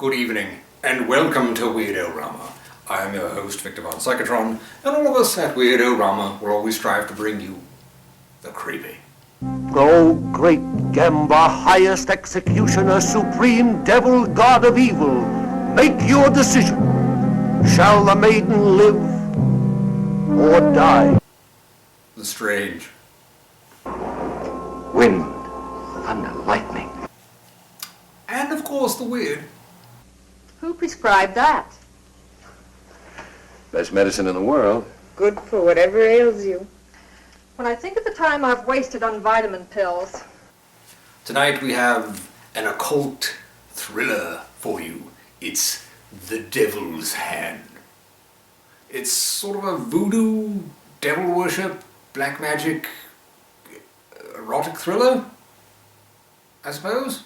Good evening, and welcome to Weird-o-Rama. I am your host, Victor von Psychotron, and all of us at Weird-o-Rama will always strive to bring you the creepy. O great Gamba, highest executioner, supreme devil, god of evil, make your decision. Shall the maiden live or die? The strange. Wind, thunder, lightning. And of course the weird. Who prescribed that? Best medicine in the world. Good for whatever ails you. When I think of the time I've wasted on vitamin pills. Tonight we have an occult thriller for you. It's The Devil's Hand. It's sort of a voodoo, devil worship, black magic, erotic thriller, I suppose.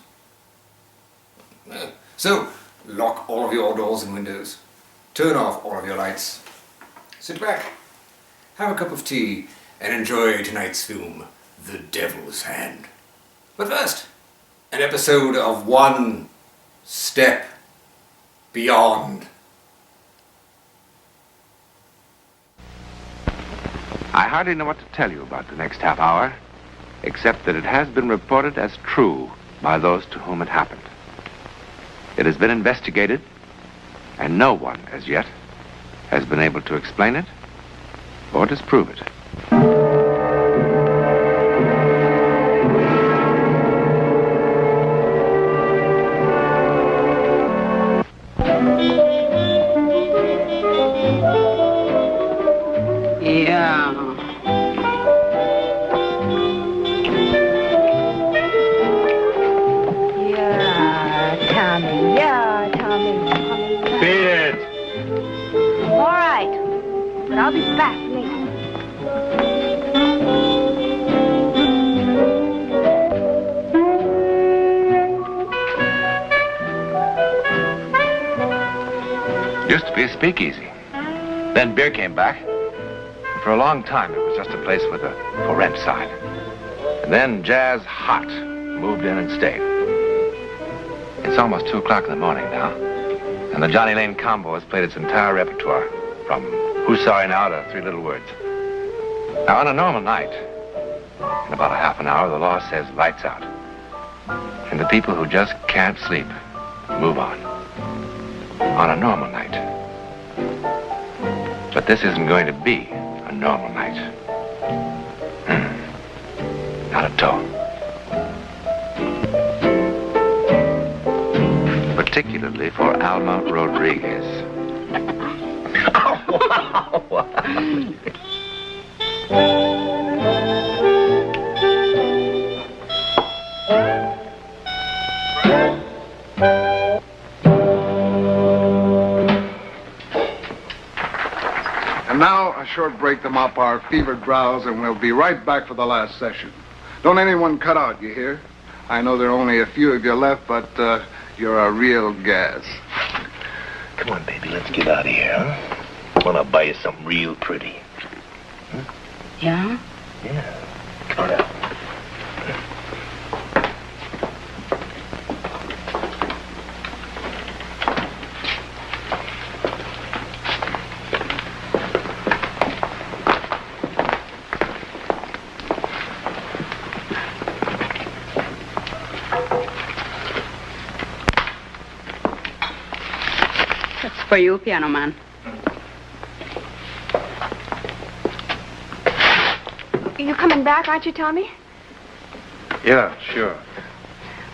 So, lock all of your doors and windows. Turn off all of your lights. Sit back, have a cup of tea, and enjoy tonight's film, The Devil's Hand. But first, an episode of One Step Beyond. I hardly know what to tell you about the next half hour, except that it has been reported as true by those to whom it happened. It has been investigated, and no one, as yet, has been able to explain it or disprove it. I'll be back later. Used to be a speakeasy. Then beer came back. And for a long time, it was just a place with a for rent sign. And then Jazz Hot moved in and stayed. It's almost 2 o'clock in the morning now. And the Johnny Lane Combo has played its entire repertoire, from Who's Sorry Now to Three Little Words. Now, on a normal night, in about a half an hour, the law says lights out. And the people who just can't sleep move on. On a normal night. But this isn't going to be a normal night. Not at all. Particularly for Alma Rodriguez. And now, a short break to mop our fevered brows, and we'll be right back for the last session. Don't anyone cut out, you hear? I know there are only a few of you left, but you're a real gas. Come on, baby, let's get out of here, huh? I want to buy you something real pretty. Huh? Yeah? Yeah. Come on out. That's for you, piano man. You're coming back, aren't you, Tommy? Yeah, sure.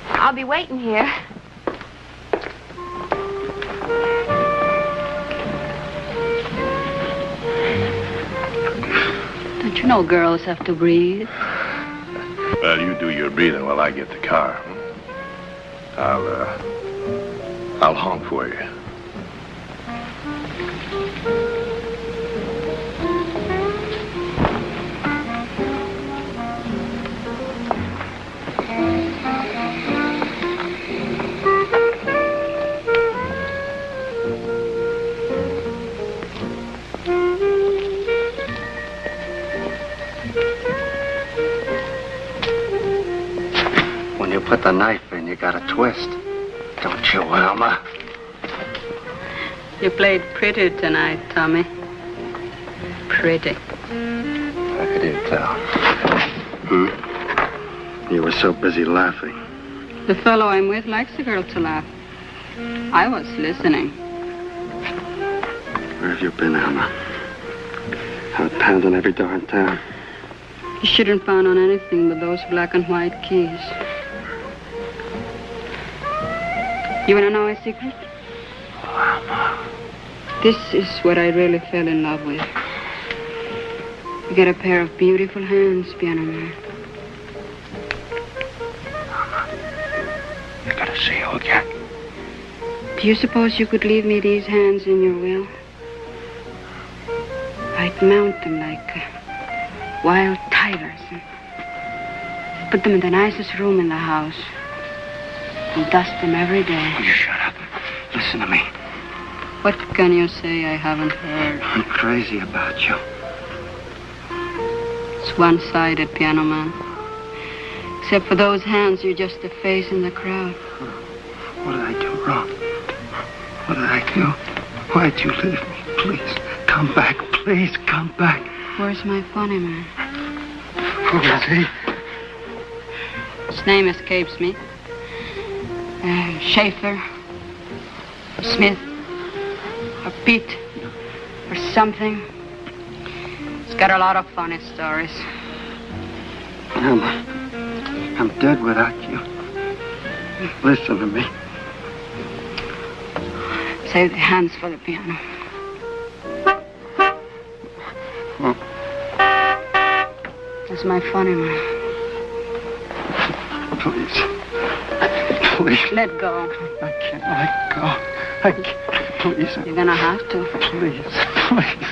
I'll be waiting here. Don't you know girls have to breathe? Well, you do your breathing while I get the car. I'll honk for you. When you put the knife in, you gotta twist. Don't you, Alma? You played pretty tonight, Tommy. Pretty. I couldn't tell. You were so busy laughing. The fellow I'm with likes a girl to laugh. I was listening. Where have you been, Alma? I've pounded every door in town. You shouldn't pound on anything but those black and white keys. You want to know a secret? Alma. This is what I really fell in love with. You got a pair of beautiful hands, piano man. You gotta see you again. Do you suppose you could leave me these hands in your will? I'd mount them like wild tigers and put them in the nicest room in the house and dust them every day. You shut up. Listen to me. What can you say I haven't heard? I'm crazy about you. It's one-sided, piano man. Except for those hands, you're just a face in the crowd. What did I do wrong? What did I do? Why'd you leave me? Please, come back. Please, come back. Where's my funny man? Who is he? His name escapes me. Schaefer, or Smith, or Pete, or something. He's got a lot of funny stories. I'm dead without you. Listen to me. Save the hands for the piano. Oh. That's my funny man. Please. Please. Let go. I can't let go. I can't. Please. You're gonna have to. Please. Please.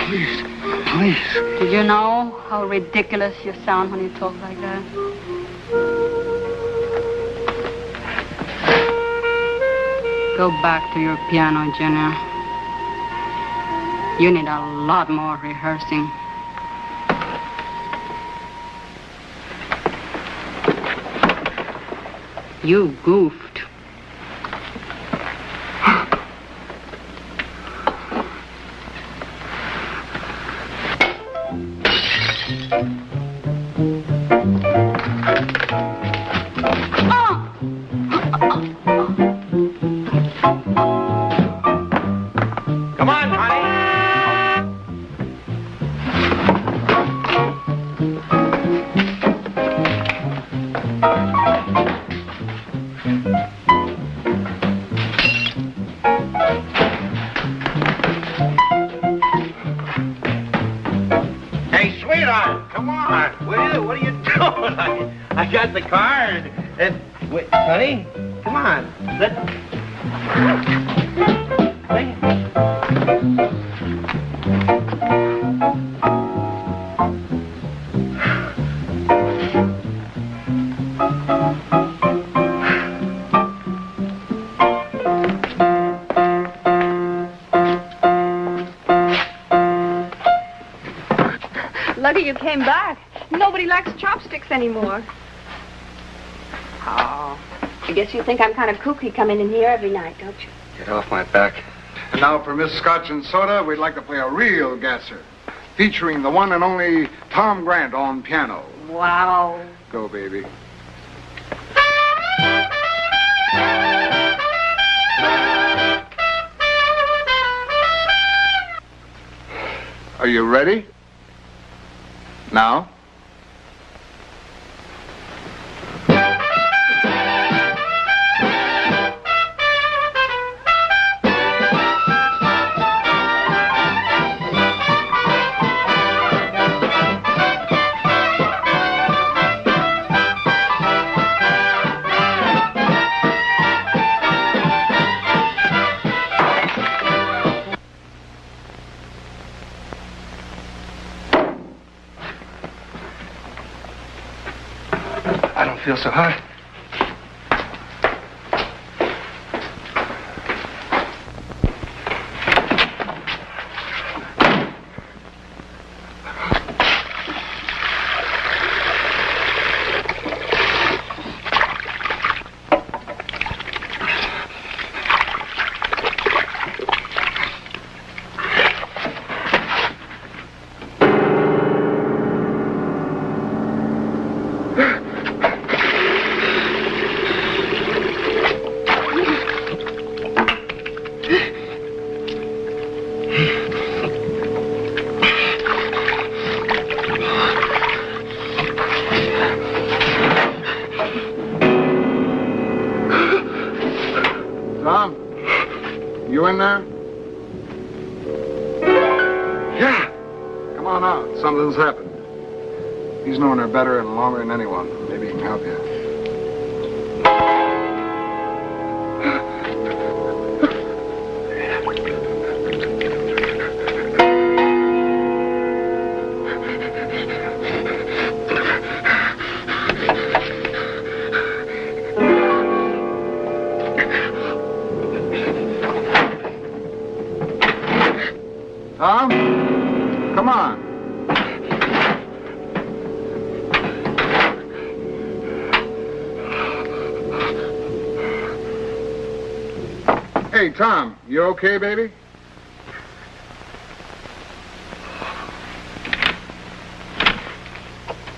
Please. Please. Did you know how ridiculous you sound when you talk like that? Go back to your piano, Junior. You need a lot more rehearsing. You goofed. Come on, honey. Hey, sweetheart, come on. What are you doing? I got the car and wait, honey, come on. Lucky you came back. Nobody likes chopsticks anymore. Oh, I guess you think I'm kind of kooky coming in here every night, don't you? Get off my back. And now for Miss Scotch and Soda, we'd like to play a real gasser, featuring the one and only Tom Grant on piano. Wow. Go, baby. Are you ready? Now? I don't feel so hot. Yeah. Come on out. Something's happened. He's known her better and longer than anyone. Maybe he can help you. Tom? Come on. Hey, Tom, you okay, baby?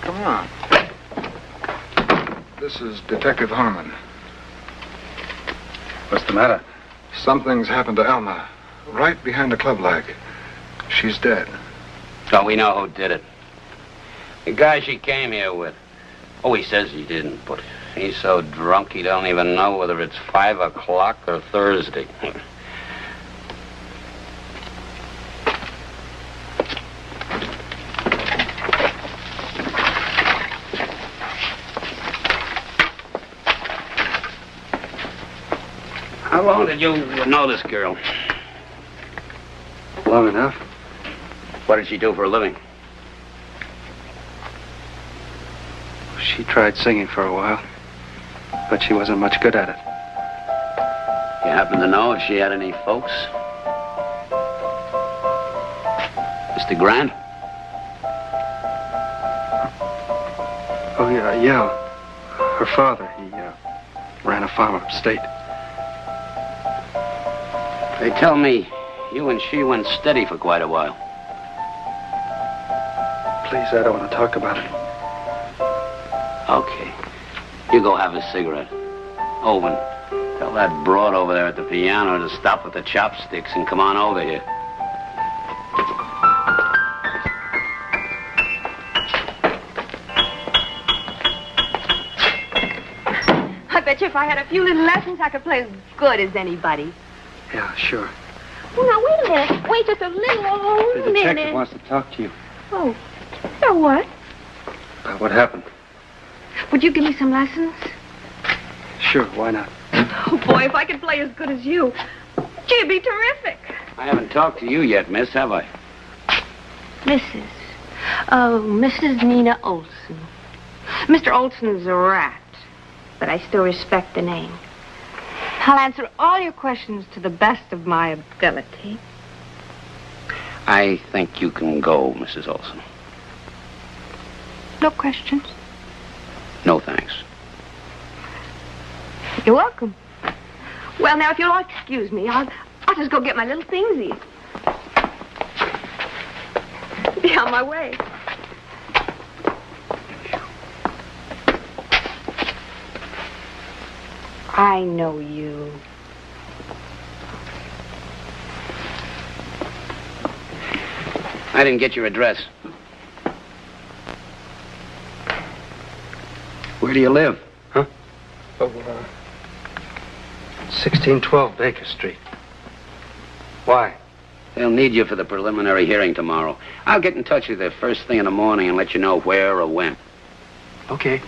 Come on. This is Detective Harmon. What's the matter? Something's happened to Alma, right behind the club leg. She's dead. Oh, we know who did it. The guy she came here with. Oh, he says he didn't, but he's so drunk he don't even know whether it's 5 o'clock or Thursday. How long did you know this girl? Long enough. What did she do for a living? She tried singing for a while, but she wasn't much good at it. You happen to know if she had any folks? Mr. Grant? Oh, yeah. Her father, he ran a farm upstate. They tell me you and she went steady for quite a while. Please, I don't want to talk about it. Okay. You go have a cigarette. Owen, tell that broad over there at the piano to stop with the chopsticks and come on over here. I bet you if I had a few little lessons, I could play as good as anybody. Yeah, sure. Well, now, wait a minute. Wait just a little The detective minute. wants to talk to you Oh. So what? about what happened. Would you give me some lessons? Sure, why not? Oh, boy, if I could play as good as you, gee, it'd be terrific. I haven't talked to you yet, miss, have I? Mrs. Oh, Mrs. Nina Olson. Mr. Olson's a rat, but I still respect the name. I'll answer all your questions to the best of my ability. I think you can go, Mrs. Olson. No questions. No thanks. You're welcome. Well, now, if you'll all excuse me, I'll just go get my little thingsies. Be on my way. I know you. I didn't get your address. Where do you live? Huh? Oh, 1612 Baker Street. Why? They'll need you for the preliminary hearing tomorrow. I'll get in touch with you first thing in the morning and let you know where or when. Okay.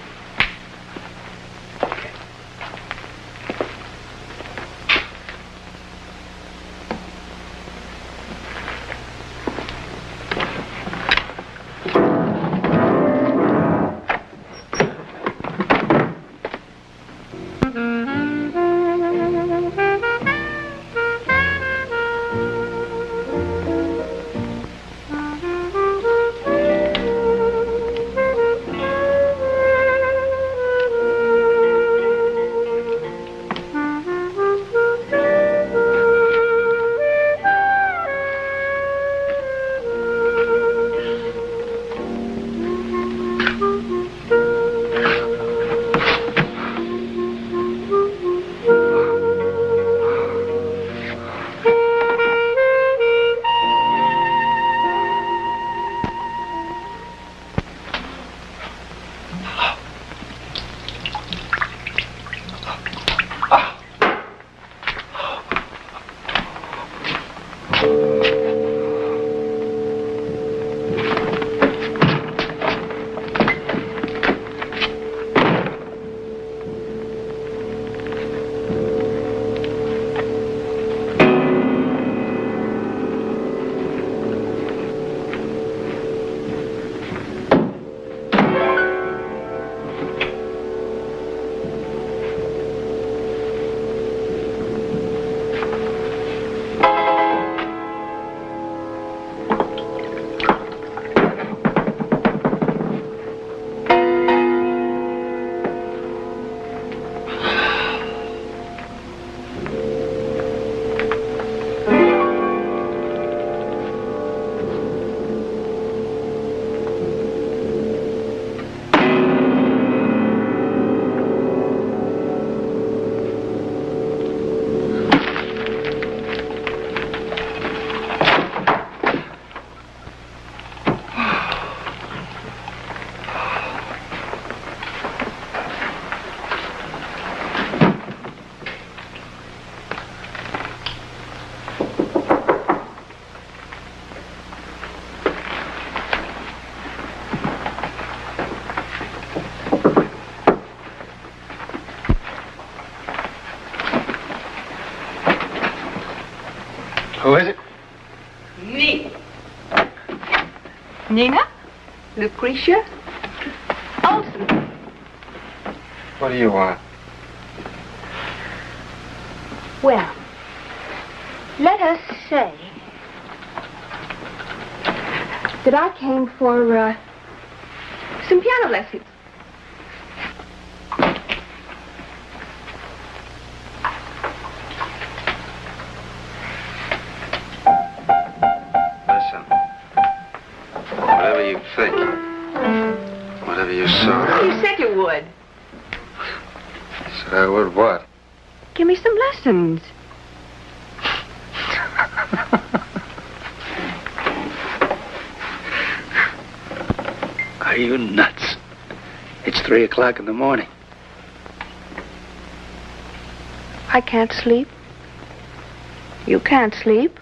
Me. Nina? Lucretia? Olson. What do you want? Well, let us say that I came for some piano lessons. Listen. Whatever you think. Whatever you saw. You said you would. Said I would what? Give me some lessons. Are you nuts? It's 3 o'clock in the morning. I can't sleep. You can't sleep.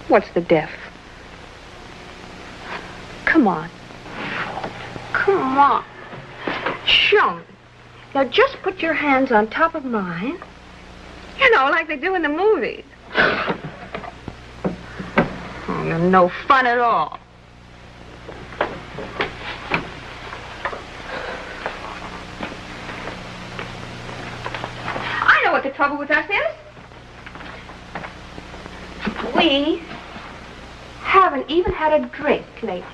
What's the diff? Come on. Come on. Show me. Now just put your hands on top of mine. You know, like they do in the movies. Oh, you're no fun at all. I know what the trouble with us is. We haven't even had a drink lately.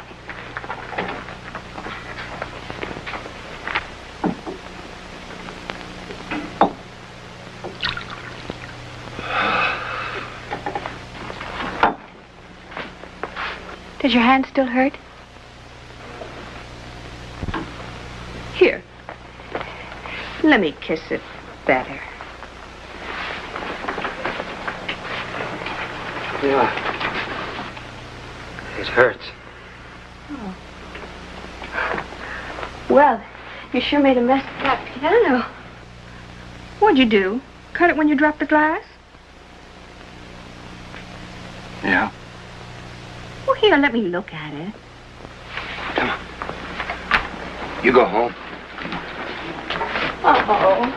Does your hand still hurt? Here. Let me kiss it better. Yeah. It hurts. Oh. Well, you sure made a mess of that piano. What'd you do? Cut it when you dropped the glass? Yeah. Well, here, let me look at it. Come on. You go home. Uh-oh.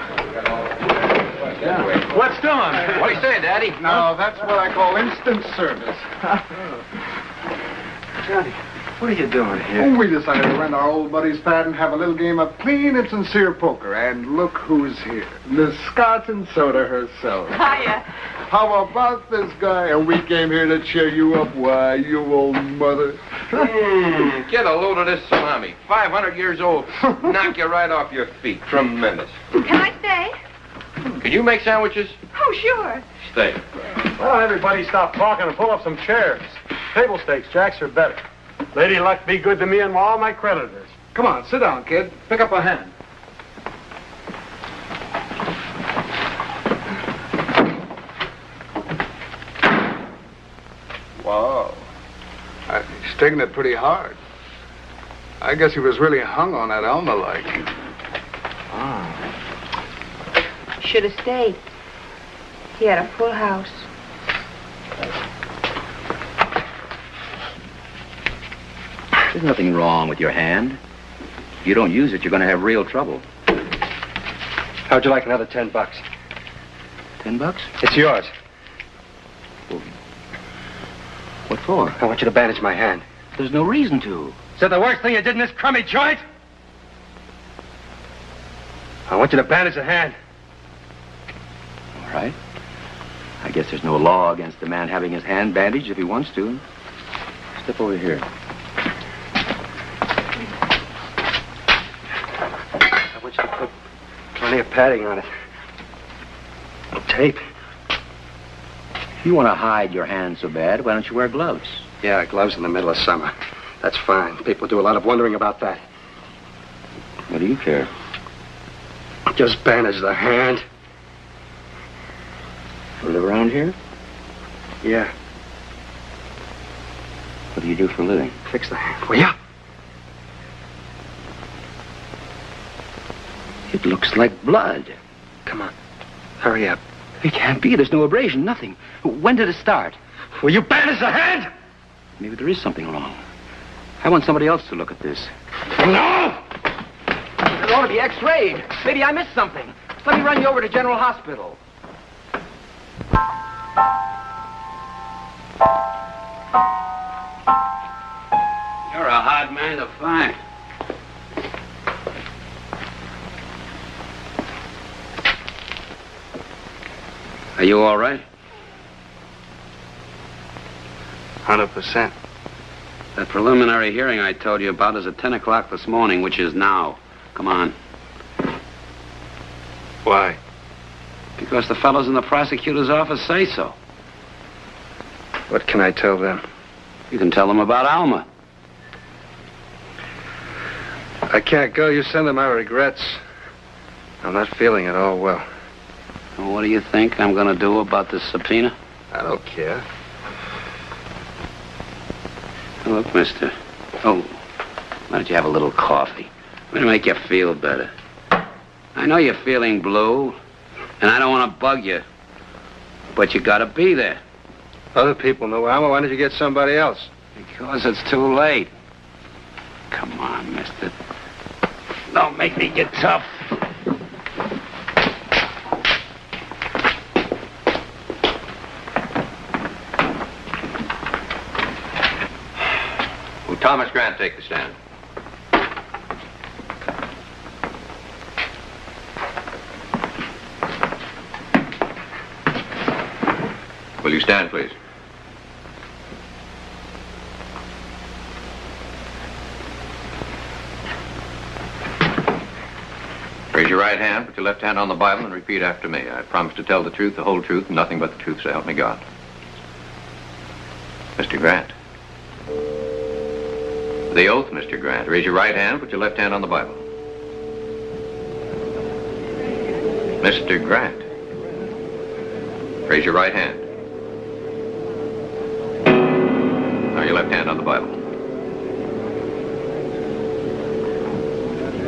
What's doing? What do you say, Daddy? Now, that's what I call instant service. Johnny, what are you doing here? Oh, we decided to rent our old buddy's pad and have a little game of clean and sincere poker. And look who's here. Miss Scotch and Soda herself. Hiya. How about this guy? And we came here to cheer you up. Why, you old mother. Get a load of this salami. 500 years old. Knock you right off your feet. Tremendous. Can I stay? Can you make sandwiches? Oh, sure. Stay. Why don't everybody stop talking and pull up some chairs? Table stakes, jacks are better. Lady luck be good to me and all my creditors. Come on, sit down, kid. Pick up a hand. Wow. He's taking it pretty hard. I guess he was really hung on that Alma-like. Should have stayed. He had a full house. There's nothing wrong with your hand. If you don't use it, you're going to have real trouble. How'd you like another $10? $10? It's yours. What for? I want you to bandage my hand. There's no reason to. Is that the worst thing you did in this crummy joint? I want you to bandage the hand. All right. I guess there's no law against a man having his hand bandaged if he wants to. Step over here. I want you to put plenty of padding on it. Tape. If you want to hide your hand so bad, why don't you wear gloves? Yeah, gloves in the middle of summer. That's fine. People do a lot of wondering about that. What do you care? Just bandage the hand. You live around here? Yeah. What do you do for a living? Fix the hand, will ya? It looks like blood. Come on. Hurry up. It can't be. There's no abrasion, nothing. When did it start? Will you bandage the hand? Maybe there is something wrong. I want somebody else to look at this. No! It ought to be x-rayed. Maybe I missed something. Let me run you over to General Hospital. kind of fine. Are you all right? 100%. That preliminary hearing I told you about is at 10 o'clock this morning, which is now. Come on. Why? Because the fellows in the prosecutor's office say so. What can I tell them? You can tell them about Alma. I can't go. You send them my regrets. I'm not feeling it all well. Well, what do you think I'm going to do about this subpoena? I don't care. Look, mister. Oh, why don't you have a little coffee? It'll make you feel better. I know you're feeling blue, and I don't want to bug you, but you got to be there. Other people know Alma. Why don't you get somebody else? Because it's too late. Come on, mister. Don't make me get tough. Will Thomas Grant take the stand? Will you stand, please? Raise your right hand, put your left hand on the Bible, and repeat after me. I promise to tell the truth, the whole truth, and nothing but the truth, so help me God. Mr. Grant. The oath, Mr. Grant. Raise your right hand, put your left hand on the Bible. Mr. Grant. Raise your right hand. Now your left hand on the Bible.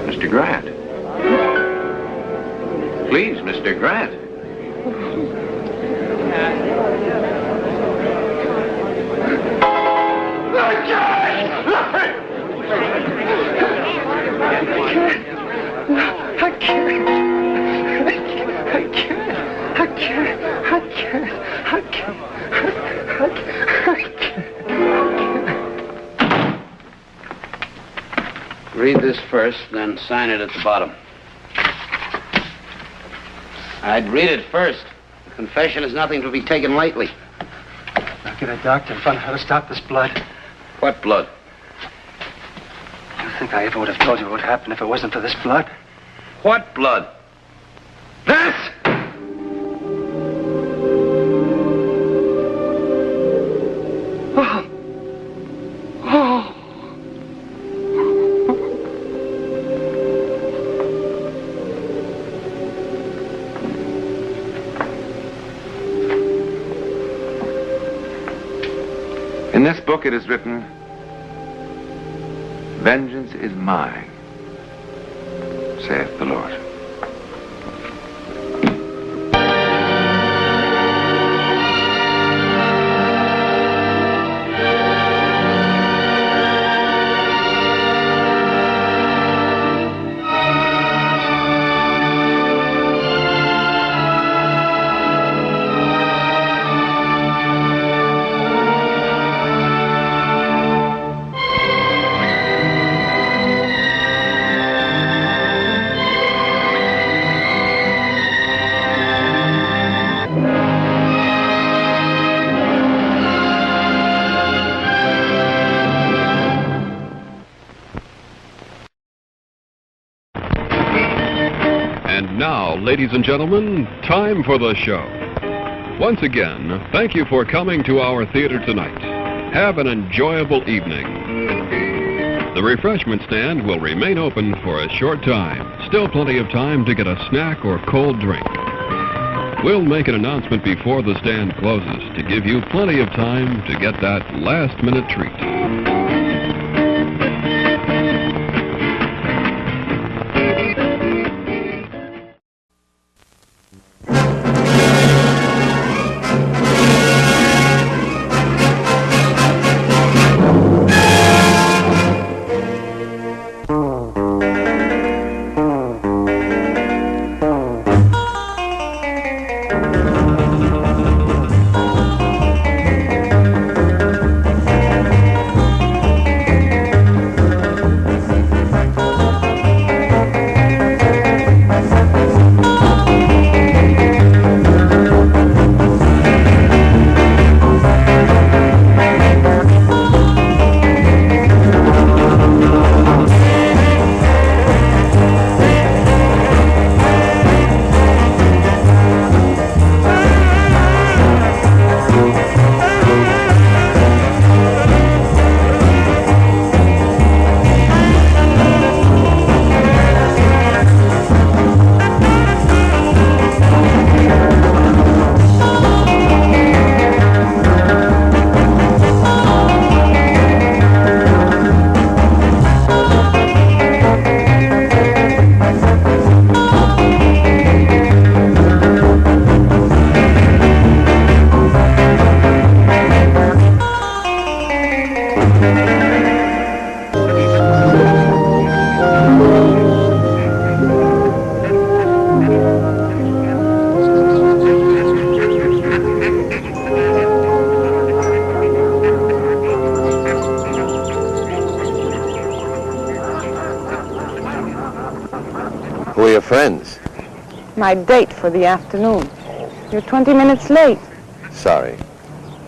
Mr. Grant. Please, Mr. Grant. Read this first, then sign it at the bottom. I'd read it first. The confession is nothing to be taken lightly. Now get a doctor and find out how to stop this blood. What blood? You think I ever would have told you what would happen if it wasn't for this blood? What blood? This! Oh. Oh. In this book it is written, "Vengeance is mine, saith the Lord." Now, ladies and gentlemen, time for the show. Once again, thank you for coming to our theater tonight. Have an enjoyable evening. The refreshment stand will remain open for a short time. Still plenty of time to get a snack or cold drink. We'll make an announcement before the stand closes to give you plenty of time to get that last-minute treat. Who are your friends? My date for the afternoon. You're 20 minutes late. Sorry.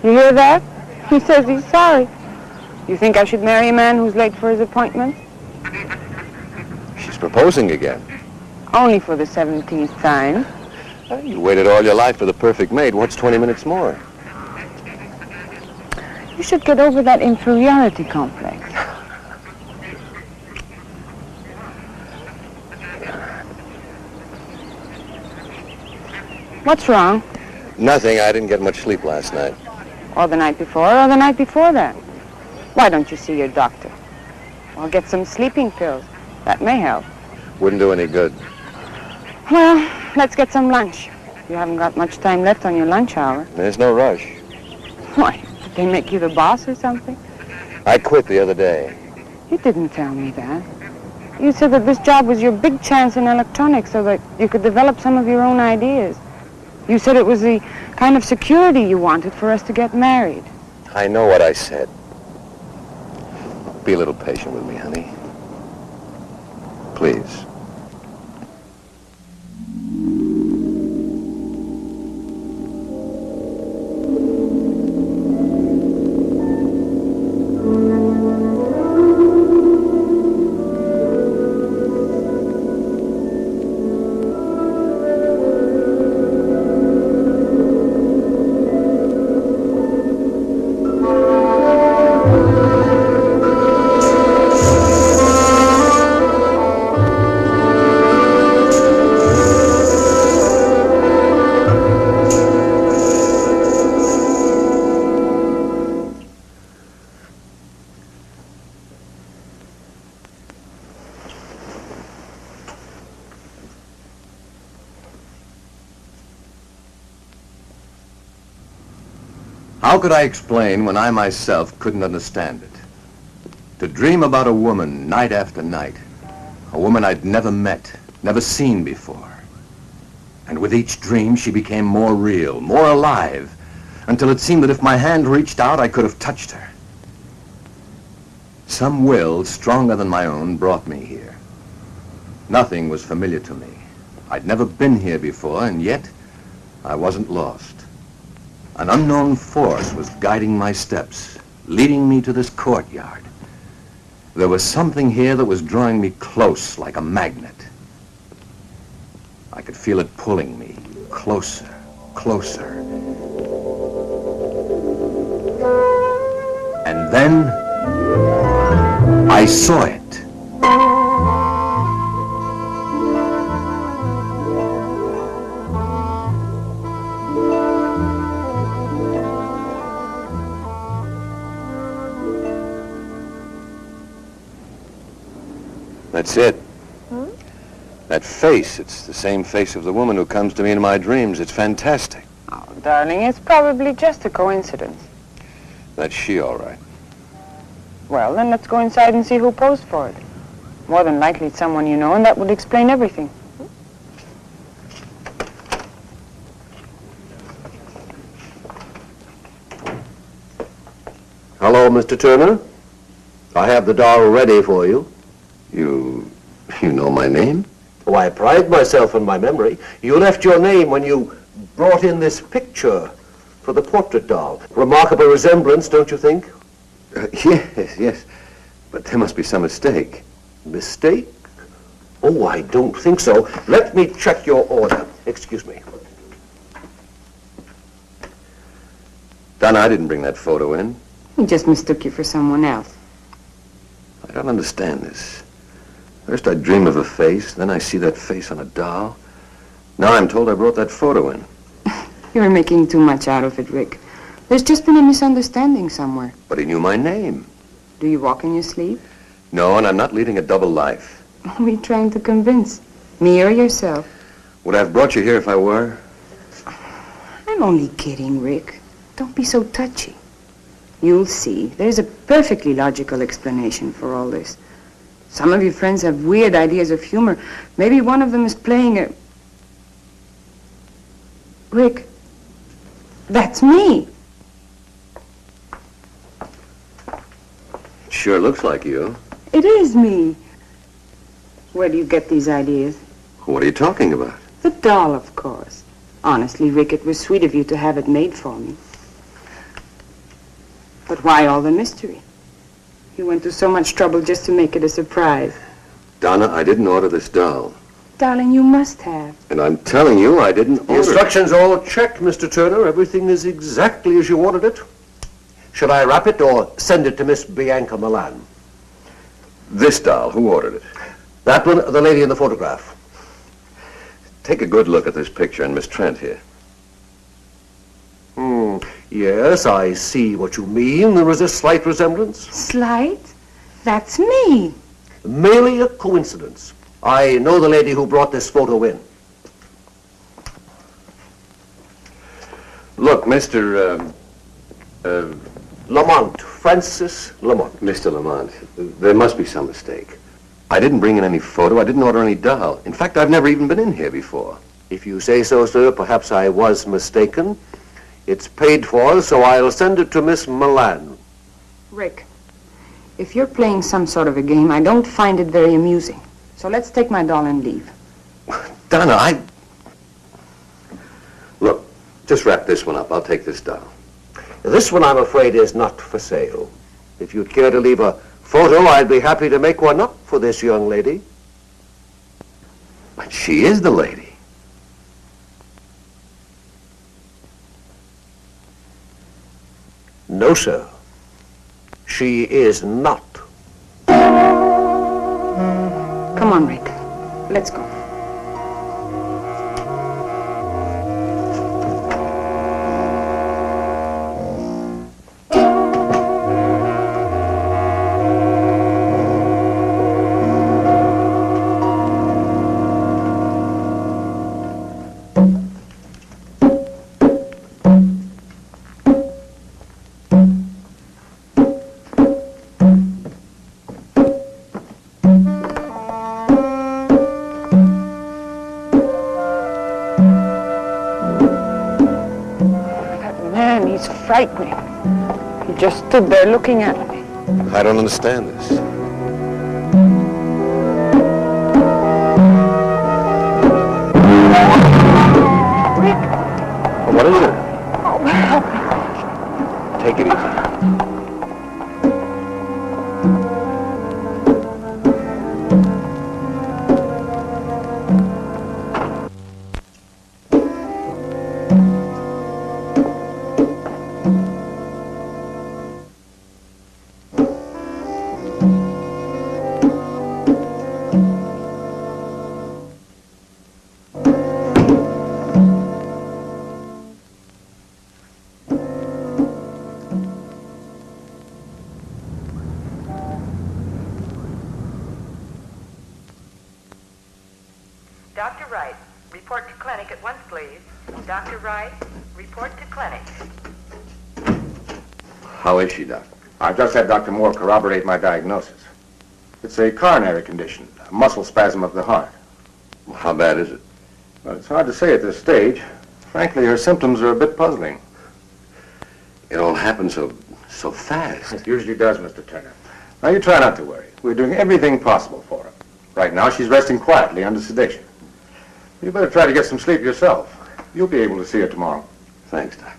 You hear that? He says he's sorry. You think I should marry a man who's late for his appointment? She's proposing again. Only for the 17th time. You waited all your life for the perfect mate. What's 20 minutes more? You should get over that inferiority complex. What's wrong? Nothing. I didn't get much sleep last night. Or the night before, or the night before that. Why don't you see your doctor? Or get some sleeping pills. That may help. Wouldn't do any good. Well, let's get some lunch. You haven't got much time left on your lunch hour. There's no rush. Why, did they make you the boss or something? I quit the other day. You didn't tell me that. You said that this job was your big chance in electronics so that you could develop some of your own ideas. You said it was the kind of security you wanted for us to get married. I know what I said. Be a little patient with me, honey. Please. How could I explain when I myself couldn't understand it? To dream about a woman night after night, a woman I'd never met, never seen before. And with each dream, she became more real, more alive, until it seemed that if my hand reached out, I could have touched her. Some will stronger than my own brought me here. Nothing was familiar to me. I'd never been here before, and yet I wasn't lost. An unknown force was guiding my steps, leading me to this courtyard. There was something here that was drawing me close like a magnet. I could feel it pulling me closer, closer. And then I saw it. That's it. That face, it's the same face of the woman who comes to me in my dreams. It's fantastic. Oh, darling, it's probably just a coincidence. That's she, all right. Well, then let's go inside and see who posed for it. More than likely it's someone you know, and that would explain everything. Hello, Mr. Turner. I have the doll ready for you. You know my name? Oh, I pride myself on my memory. You left your name when you brought in this picture for the portrait doll. Remarkable resemblance, don't you think? Yes. But there must be some mistake. Mistake? Oh, I don't think so. Let me check your order. Excuse me. Donna, I didn't bring that photo in. He just mistook you for someone else. I don't understand this. First I dream of a face, then I see that face on a doll. Now I'm told I brought that photo in. You're making too much out of it, Rick. There's just been a misunderstanding somewhere. But he knew my name. Do you walk in your sleep? No, and I'm not leading a double life. Who are you trying to convince? Me or yourself? Would I have brought you here if I were? I'm only kidding, Rick. Don't be so touchy. You'll see. There's a perfectly logical explanation for all this. Some of your friends have weird ideas of humor. Maybe one of them is playing a... Rick, that's me. Sure looks like you. It is me. Where do you get these ideas? What are you talking about? The doll, of course. Honestly, Rick, it was sweet of you to have it made for me. But why all the mystery? You went to so much trouble just to make it a surprise. Donna, I didn't order this doll. Darling, you must have. And I'm telling you, I didn't order The instructions all checked, Mr. Turner. Everything is exactly as you ordered it. Should I wrap it or send it to Miss Bianca Milan? This doll, who ordered it? That one, the lady in the photograph. Take a good look at this picture and Miss Trent here. Yes, I see what you mean. There is a slight resemblance. Slight? That's me. Merely a coincidence. I know the lady who brought this photo in. Look, Mr. Lamont, Francis Lamont. Mr. Lamont, there must be some mistake. I didn't bring in any photo. I didn't order any doll. In fact, I've never even been in here before. If you say so, sir, perhaps I was mistaken. It's paid for, so I'll send it to Miss Milan. Rick, if you're playing some sort of a game, I don't find it very amusing. So let's take my doll and leave. Donna, Look, just wrap this one up. I'll take this doll. This one, I'm afraid, is not for sale. If you'd care to leave a photo, I'd be happy to make one up for this young lady. But she is the lady. No, sir. She is not. Come on, Rick. Let's go. Frightening. He just stood there looking at me. I don't understand this. Rick! What is it? Oh, help me. Take it easy. Dr. Wright, report to clinic at once, please. Dr. Wright, report to clinic. How is she, Doc? I've just had Dr. Moore corroborate my diagnosis. It's a coronary condition, a muscle spasm of the heart. How bad is it? Well, it's hard to say at this stage. Frankly, her symptoms are a bit puzzling. It all happened so fast. It usually does, Mr. Turner. Now, you try not to worry. We're doing everything possible for her. Right now, she's resting quietly under sedation. You better try to get some sleep yourself. You'll be able to see her tomorrow. Thanks, Doc.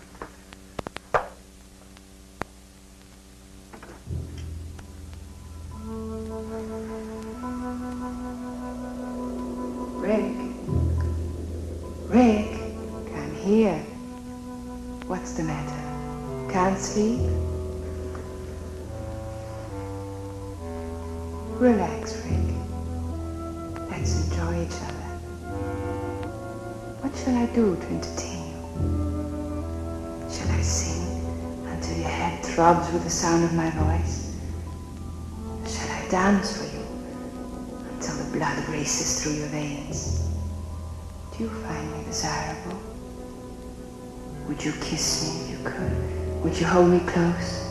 Rick. Rick, come here. What's the matter? Can't sleep? Relax, Rick. Let's enjoy each other. What shall I do to entertain you? Shall I sing until your head throbs with the sound of my voice? Shall I dance for you until the blood races through your veins? Do you find me desirable? Would you kiss me if you could? Would you hold me close?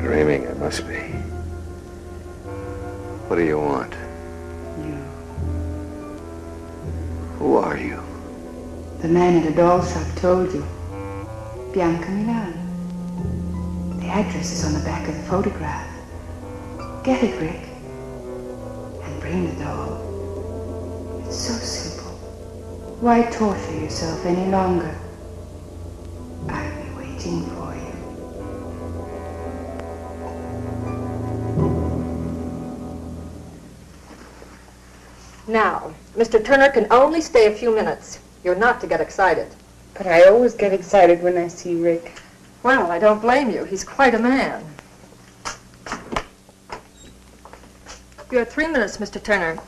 Dreaming, I must be. What do you want? You. Who are you? The man at the doll shop told you. Bianca Milan. The address is on the back of the photograph. Get it, Rick. And bring the doll. It's so simple. Why torture yourself any longer? I'll be waiting for you. Now, Mr. Turner can only stay a few minutes. You're not to get excited. But I always get excited when I see Rick. Well, I don't blame you. He's quite a man. You have 3 minutes, Mr. Turner.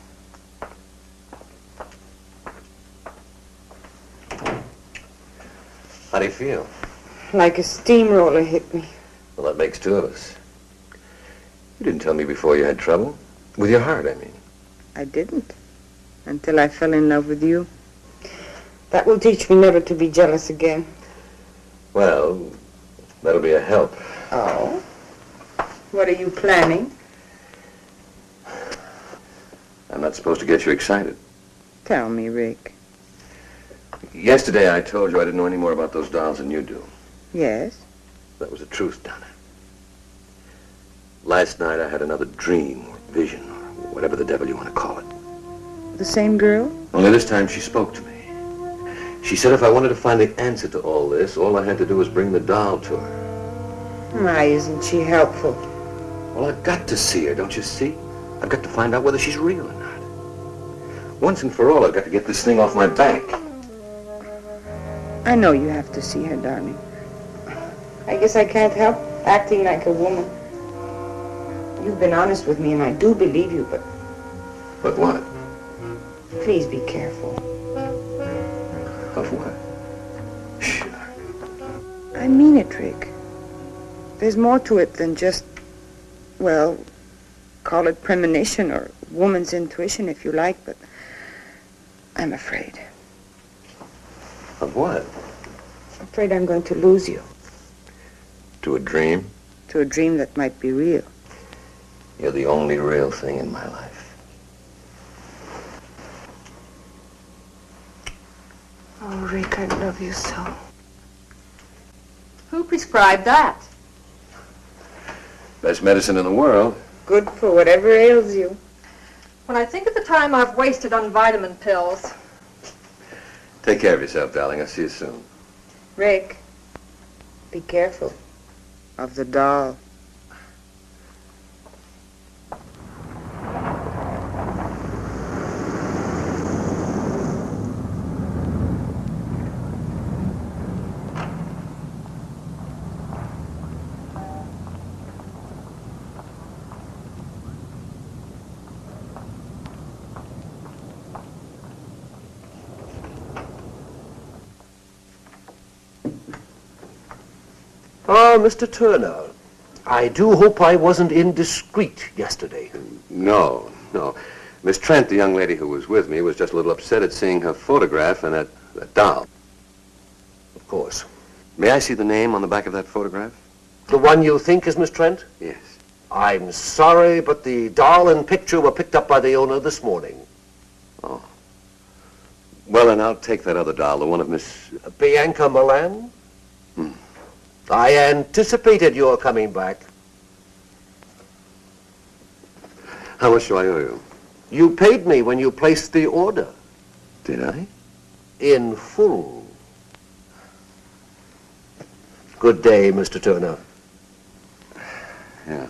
How do you feel? Like a steamroller hit me. Well, that makes two of us. You didn't tell me before you had trouble. With your heart, I mean. I didn't. Until I fell in love with you. That will teach me never to be jealous again. Well, that'll be a help. Oh? What are you planning? I'm not supposed to get you excited. Tell me, Rick. Yesterday I told you I didn't know any more about those dolls than you do. Yes? That was the truth, Donna. Last night I had another dream or vision or whatever the devil you want to call it. The same girl? Only this time she spoke to me. She said if I wanted to find the answer to all this, all I had to do was bring the doll to her. Why isn't she helpful? Well, I've got to see her, don't you see? I've got to find out whether she's real or not. Once and for all, I've got to get this thing off my back. I know you have to see her, darling. I guess I can't help acting like a woman. You've been honest with me, and I do believe you, but... But what? Please be careful. Of what? I mean it, Rick. There's more to it than just, well, call it premonition or woman's intuition if you like, but I'm afraid. Of what? I'm afraid I'm going to lose you. To a dream? To a dream that might be real. You're the only real thing in my life. Oh, Rick, I love you so. Who prescribed that? Best medicine in the world. Good for whatever ails you. When I think of the time I've wasted on vitamin pills. Take care of yourself, darling. I'll see you soon. Rick, be careful of the doll. Ah, Mr. Turner, I do hope I wasn't indiscreet yesterday. No. Miss Trent, the young lady who was with me, was just a little upset at seeing her photograph and that doll. Of course. May I see the name on the back of that photograph? The one you think is Miss Trent? Yes. I'm sorry, but the doll and picture were picked up by the owner this morning. Oh. Well, then I'll take that other doll, the one of Miss... Bianca Milan? I anticipated your coming back. How much do I owe you? You paid me when you placed the order. Did I? In full. Good day, Mr. Turner. Yeah.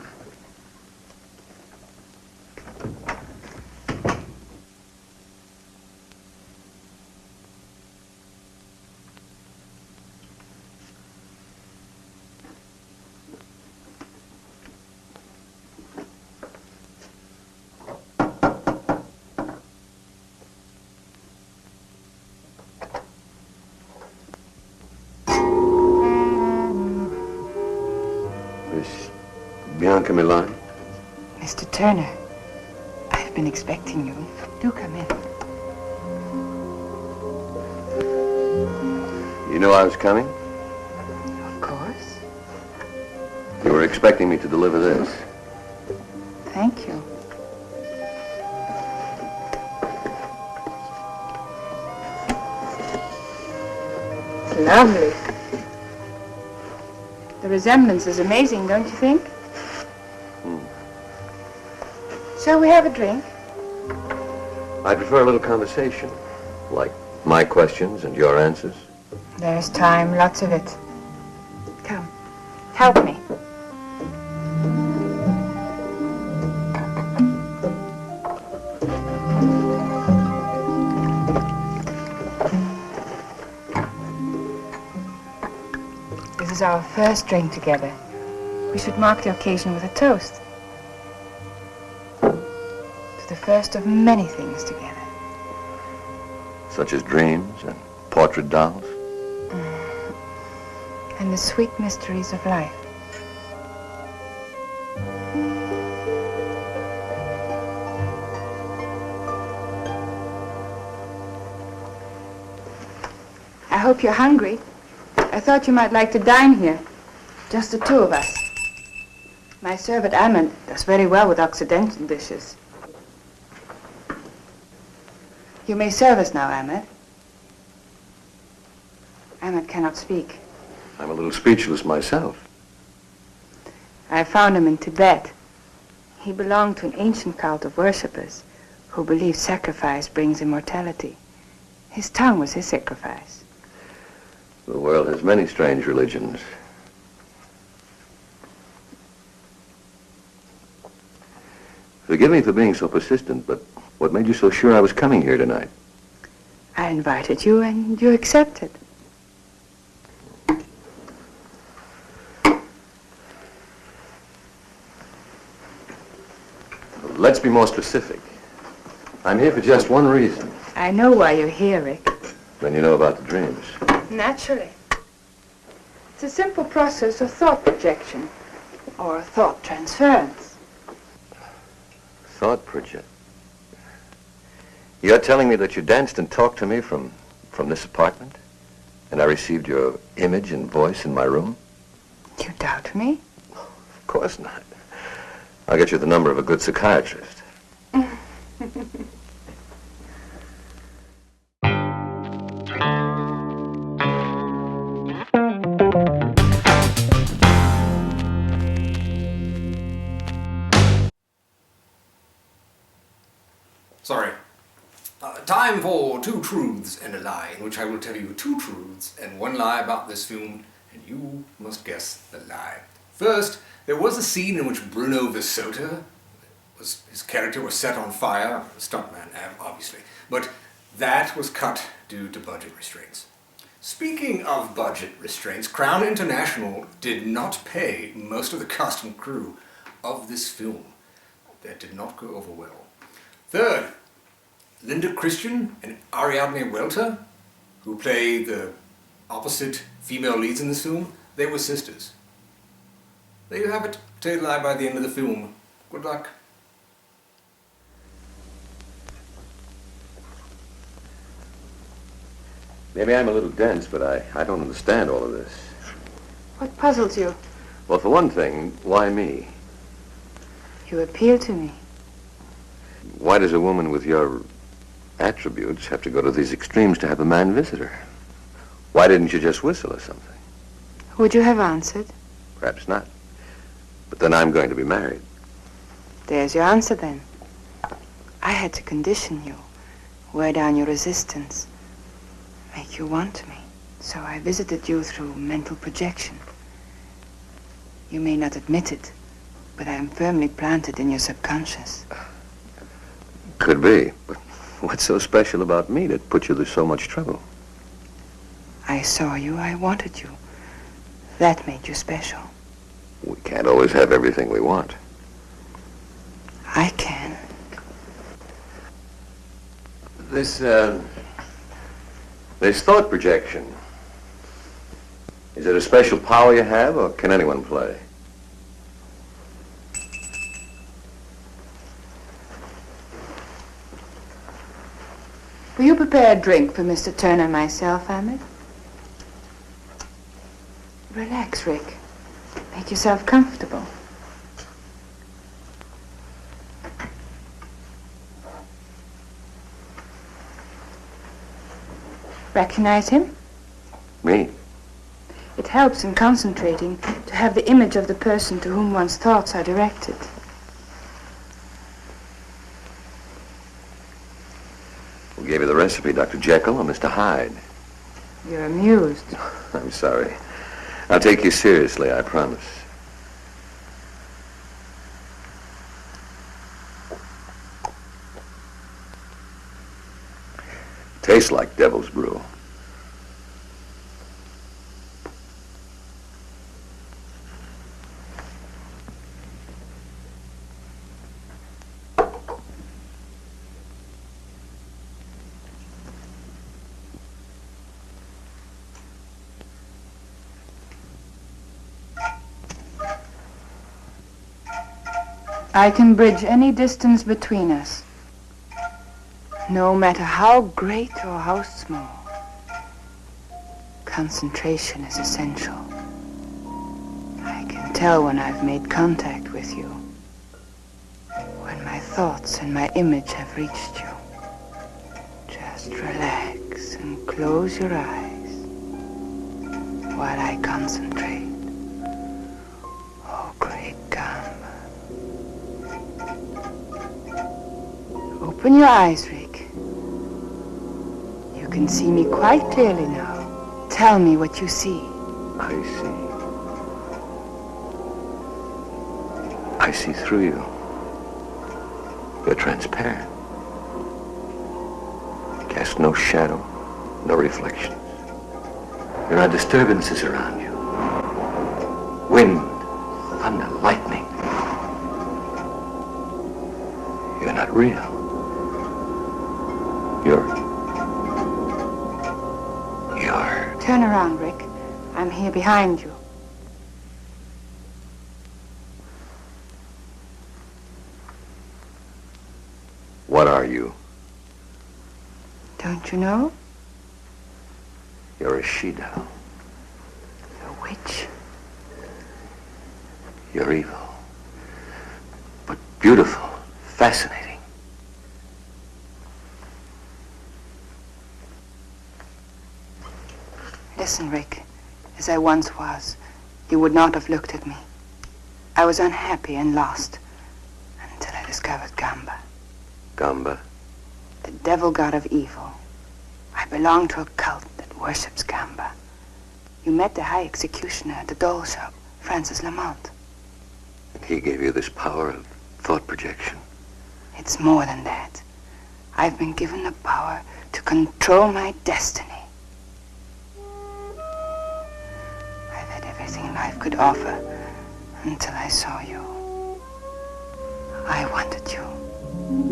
Bianca Milan? Mr. Turner, I've been expecting you. Do come in. You know I was coming? Of course. You were expecting me to deliver this. Thank you. Lovely. The resemblance is amazing, don't you think? Shall we have a drink? I prefer a little conversation, like my questions and your answers. There's time, lots of it. Come, help me. This is our first drink together. We should mark the occasion with a toast. To the first of many things together. Such as dreams and portrait dolls. And the sweet mysteries of life. I hope you're hungry. I thought you might like to dine here. Just the two of us. My servant Ahmed does very well with Occidental dishes. You may serve us now, Ahmed. Ahmed cannot speak. I'm a little speechless myself. I found him in Tibet. He belonged to an ancient cult of worshippers who believed sacrifice brings immortality. His tongue was his sacrifice. The world has many strange religions. Forgive me for being so persistent, but what made you so sure I was coming here tonight? I invited you and you accepted. Let's be more specific. I'm here for just one reason. I know why you're here, Rick. Then you know about the dreams. Naturally. It's a simple process of thought projection, or thought transference. Thought project. You're telling me that you danced and talked to me from this apartment? And I received your image and voice in my room? You doubt me? Of course not. I'll get you the number of a good psychiatrist. Sorry. Time for Two Truths and a Lie, in which I will tell you two truths and one lie about this film, and you must guess the lie. First, there was a scene in which Bruno Visota, his character was set on fire, stuntman, obviously, but that was cut due to budget restraints. Speaking of budget restraints, Crown International did not pay most of the cast and crew of this film. That did not go over well. Third, Linda Christian and Ariadne Welter, who play the opposite female leads in this film, they were sisters. There you have it. Tell you the lie by the end of the film. Good luck. Maybe I'm a little dense, but I don't understand all of this. What puzzles you? Well, for one thing, why me? You appeal to me. Why does a woman with your attributes have to go to these extremes to have a man visit her? Why didn't you just whistle or something? Would you have answered? Perhaps not. But then I'm going to be married. There's your answer then. I had to condition you, wear down your resistance, make you want me. So I visited you through mental projection. You may not admit it, but I am firmly planted in your subconscious. Could be, but what's so special about me that put you through so much trouble? I saw you, I wanted you. That made you special. We can't always have everything we want. I can. This thought projection, is it a special power you have, or can anyone play? Will you prepare a drink for Mr. Turner and myself, Ahmed? Relax, Rick. Make yourself comfortable. Recognize him? Me? It helps in concentrating to have the image of the person to whom one's thoughts are directed. Who gave you the recipe, Dr. Jekyll or Mr. Hyde? You're amused. I'm sorry. I'll take you seriously, I promise. Tastes like devil's brew. I can bridge any distance between us, no matter how great or how small. Concentration is essential. I can tell when I've made contact with you, when my thoughts and my image have reached you. Just relax and close your eyes while I concentrate. Oh, great Gamba. Open your eyes, Rick. You can see me quite clearly now. Tell me what you see. I see through you. You're transparent. Cast no shadow, no reflections. There are disturbances around you. Wind, thunder, lightning. You're not real. You're... Turn around, Rick. I'm here behind you. What are you? Don't you know? You're a she-devil. A witch. You're evil. But beautiful, fascinating. Listen, Rick, as I once was, you would not have looked at me. I was unhappy and lost until I discovered Gamba. Gamba? The devil god of evil. I belong to a cult that worships Gamba. You met the high executioner at the doll shop, Francis Lamont. And he gave you this power of thought projection? It's more than that. I've been given the power to control my destiny. I've had everything life could offer until I saw you. I wanted you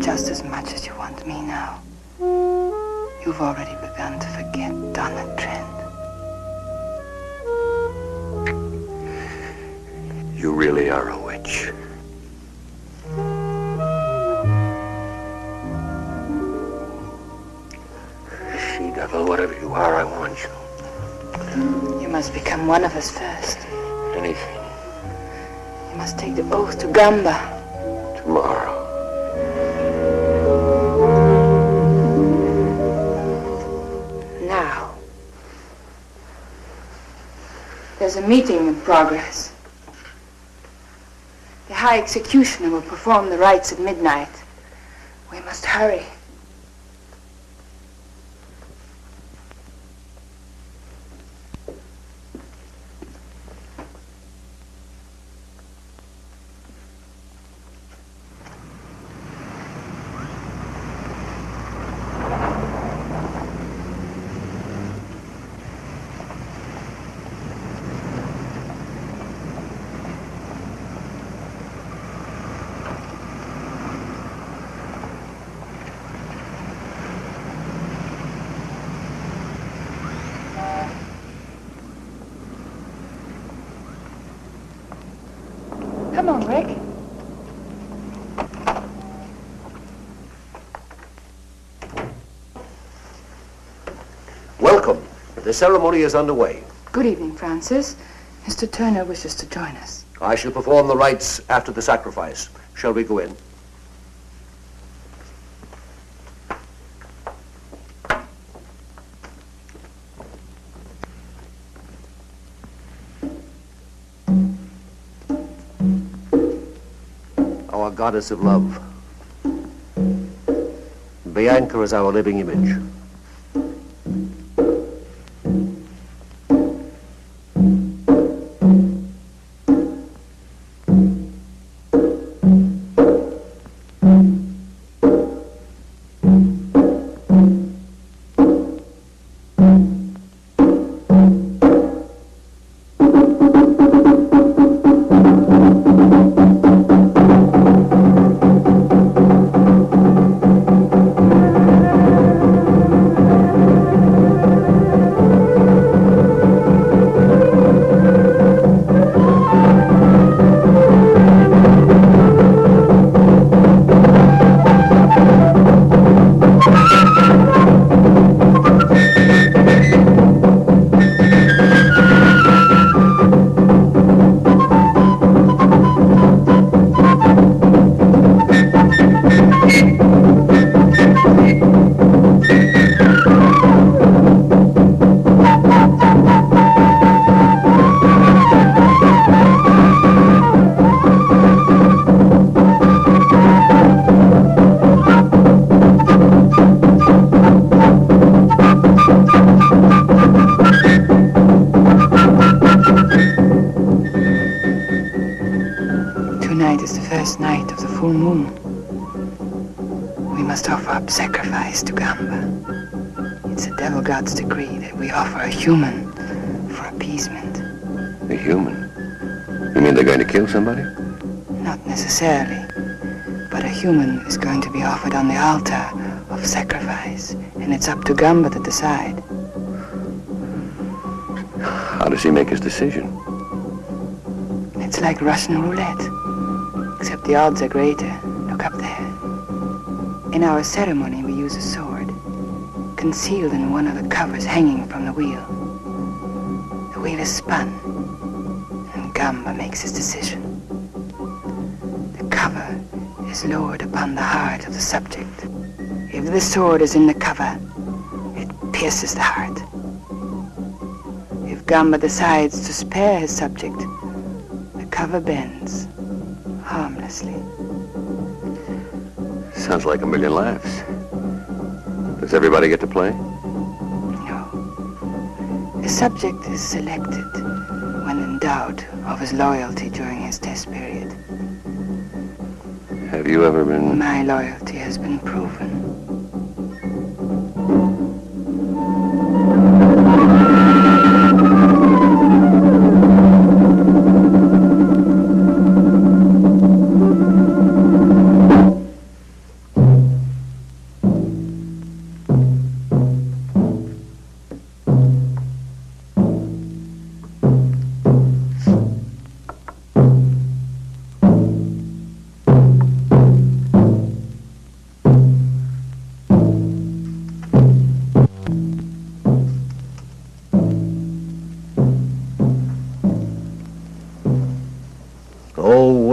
just as much as you want me now. You've already begun to forget Donna Trent. You really are a witch. She-devil, whatever you are, I want you. You must become one of us first. Anything. You must take the oath to Gamba. Tomorrow. Now. There's a meeting in progress. The High Executioner will perform the rites at midnight. We must hurry. Come on, Rick. Welcome. The ceremony is underway. Good evening, Francis. Mr. Turner wishes to join us. I shall perform the rites after the sacrifice. Shall we go in? Our goddess of love, Bianca is our living image. Tonight is the first night of the full moon. We must offer up sacrifice to Gamba. It's a devil god's decree that we offer a human for appeasement. A human? You mean they're going to kill somebody? Not necessarily, but a human is going to be offered on the altar of sacrifice, and it's up to Gamba to decide. How does he make his decision? It's like Russian roulette, except the odds are greater. Look up there. In our ceremony, we use a sword, concealed in one of the covers hanging from the wheel. The wheel is spun, and Gamba makes his decision. The cover is lowered upon the heart of the subject. If the sword is in the cover, it pierces the heart. If Gamba decides to spare his subject, the cover bends harmlessly. Sounds like a million laughs. Does everybody get to play? No. The subject is selected when in doubt of his loyalty during his test period. Have you ever been... My loyalty has been proven.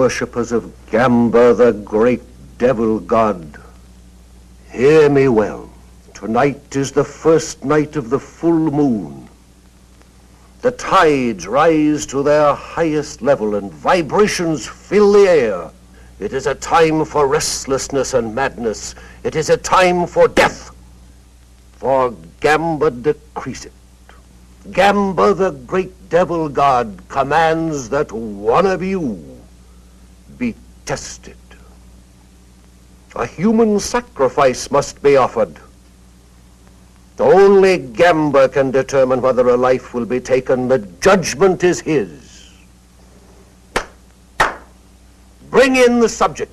Worshippers of Gamba, the great devil god, hear me well. Tonight is the first night of the full moon. The tides rise to their highest level and vibrations fill the air. It is a time for restlessness and madness. It is a time for death. For Gamba decrees it. Gamba, the great devil god, commands that one of you be tested. A human sacrifice must be offered. Only Gamba can determine whether a life will be taken. The judgment is his. Bring in the subject.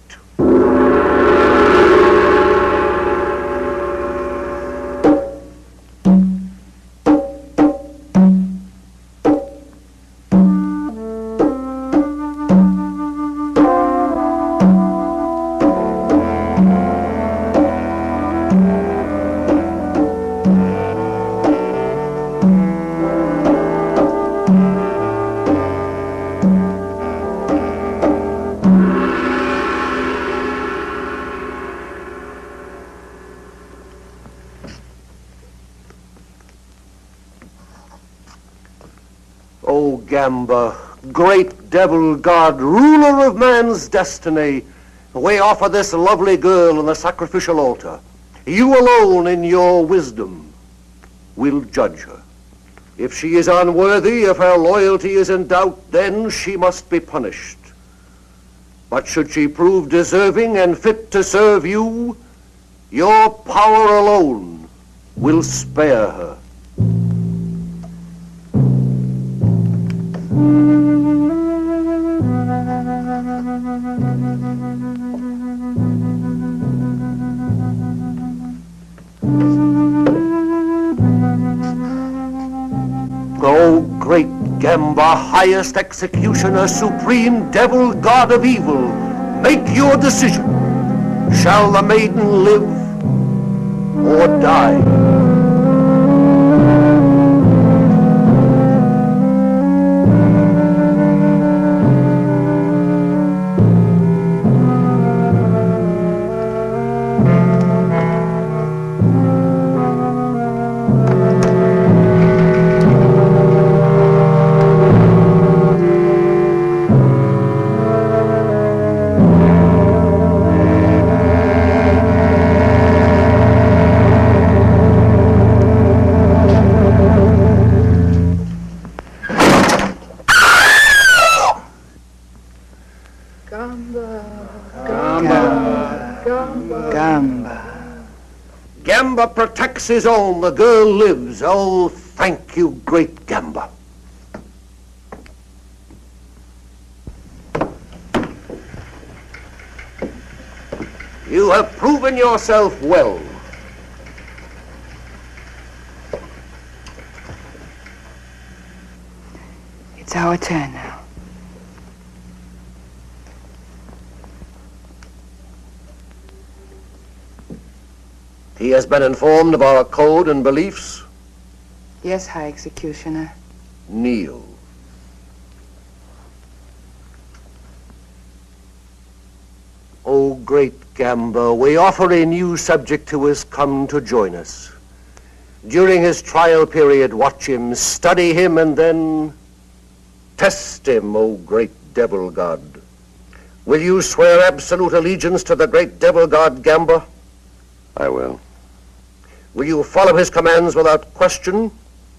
Gamba, great devil god, ruler of man's destiny, we offer this lovely girl on the sacrificial altar. You alone in your wisdom will judge her. If she is unworthy, if her loyalty is in doubt, then she must be punished. But should she prove deserving and fit to serve you, your power alone will spare her. O great Gamba, highest executioner, supreme devil, god of evil, make your decision. Shall the maiden live or die? Gamba protects his own, the girl lives. Oh, thank you, great Gamba. You have proven yourself well. It's our turn now. He has been informed of our code and beliefs. Yes, High Executioner. Kneel. O great Gamba, we offer a new subject who has come to join us. During his trial period, watch him, study him, and then test him, O great devil god. Will you swear absolute allegiance to the great devil god Gamba? I will. Will you follow his commands without question,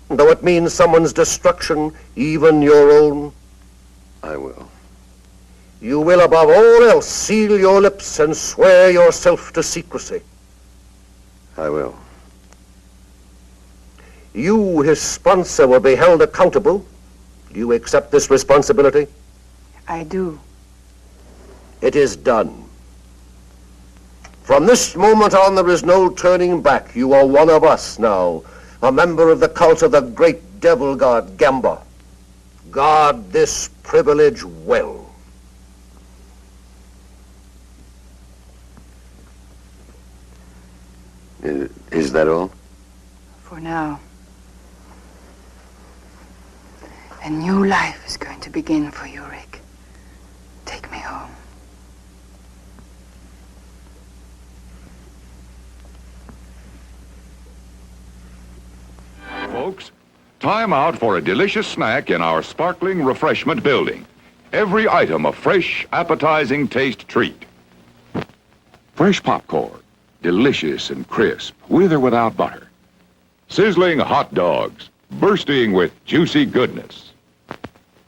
though it means someone's destruction, even your own? I will. You will, above all else, seal your lips and swear yourself to secrecy. I will. You, his sponsor, will be held accountable. Do you accept this responsibility? I do. It is done. From this moment on, there is no turning back. You are one of us now, a member of the cult of the great devil god Gamba. Guard this privilege well. Is that all? For now. A new life is going to begin for you, Rick. Take me home. Folks, time out for a delicious snack in our sparkling refreshment building. Every item a fresh, appetizing taste treat. Fresh popcorn, delicious and crisp, with or without butter. Sizzling hot dogs, bursting with juicy goodness.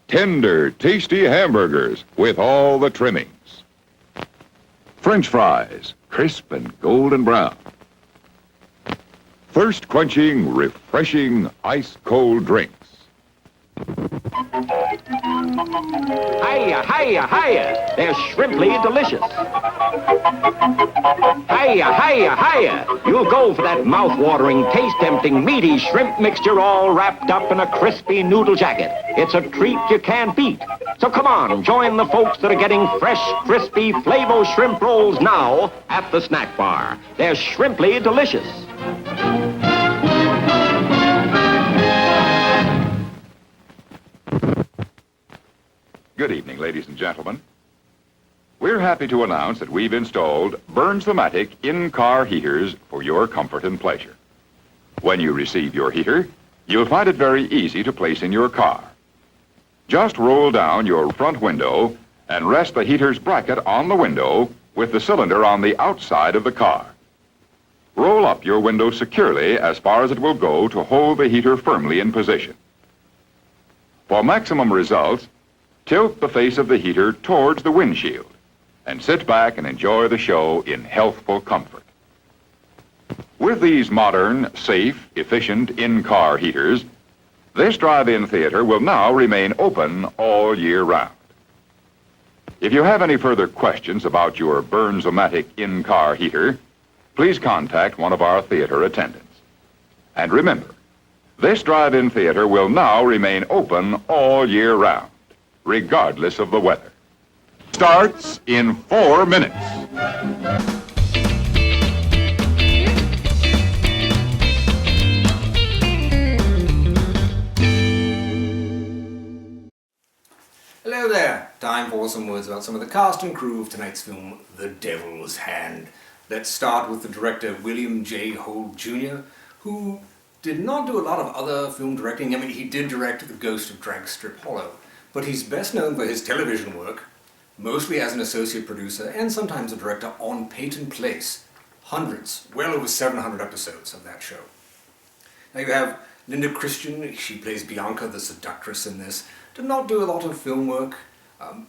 Tender, tasty hamburgers with all the trimmings. French fries, crisp and golden brown. Thirst-quenching, refreshing, ice-cold drinks. Hiya, hiya, hiya. They're shrimply delicious. Hiya, hiya, hiya. You'll go for that mouth-watering, taste-tempting, meaty shrimp mixture all wrapped up in a crispy noodle jacket. It's a treat you can't beat. So come on, join the folks that are getting fresh, crispy Flavor shrimp rolls now at the snack bar. They're shrimply delicious. Good evening, ladies and gentlemen. We're happy to announce that we've installed Burns-O-Matic in-car heaters for your comfort and pleasure. When you receive your heater, you'll find it very easy to place in your car. Just roll down your front window and rest the heater's bracket on the window with the cylinder on the outside of the car. Roll up your window securely as far as it will go to hold the heater firmly in position. For maximum results, tilt the face of the heater towards the windshield and sit back and enjoy the show in healthful comfort. With these modern, safe, efficient in-car heaters, this drive-in theater will now remain open all year round. If you have any further questions about your Burns-O-Matic in-car heater, please contact one of our theater attendants. And remember, this drive-in theater will now remain open all year round, regardless of the weather. Starts in 4 minutes. Hello there. Time for some words about some of the cast and crew of tonight's film, The Devil's Hand. Let's start with the director, William J. Holt Jr., who did not do a lot of other film directing. I mean, he did direct The Ghost of Dragstrip Hollow, but he's best known for his television work, mostly as an associate producer and sometimes a director on Peyton Place. Hundreds, well over 700 episodes of that show. Now you have Linda Christian. She plays Bianca, the seductress in this. Did not do a lot of film work.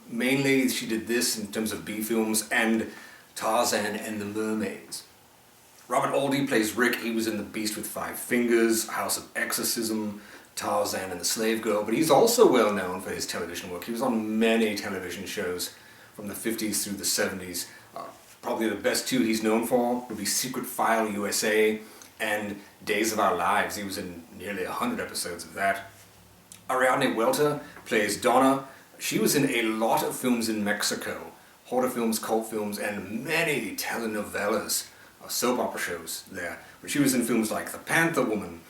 Mainly she did this in terms of B films and Tarzan and the Mermaids. Robert Aldie plays Rick. He was in The Beast with Five Fingers, House of Exorcism, Tarzan and the Slave Girl, but he's also well known for his television work. He was on many television shows from the 50s through the 70s. Probably the best two he's known for would be Secret File USA and Days of Our Lives. He was in nearly 100 episodes of that. Ariadne Welter plays Donna. She was in a lot of films in Mexico, horror films, cult films, and many telenovelas, soap opera shows there. But she was in films like The Panther Woman,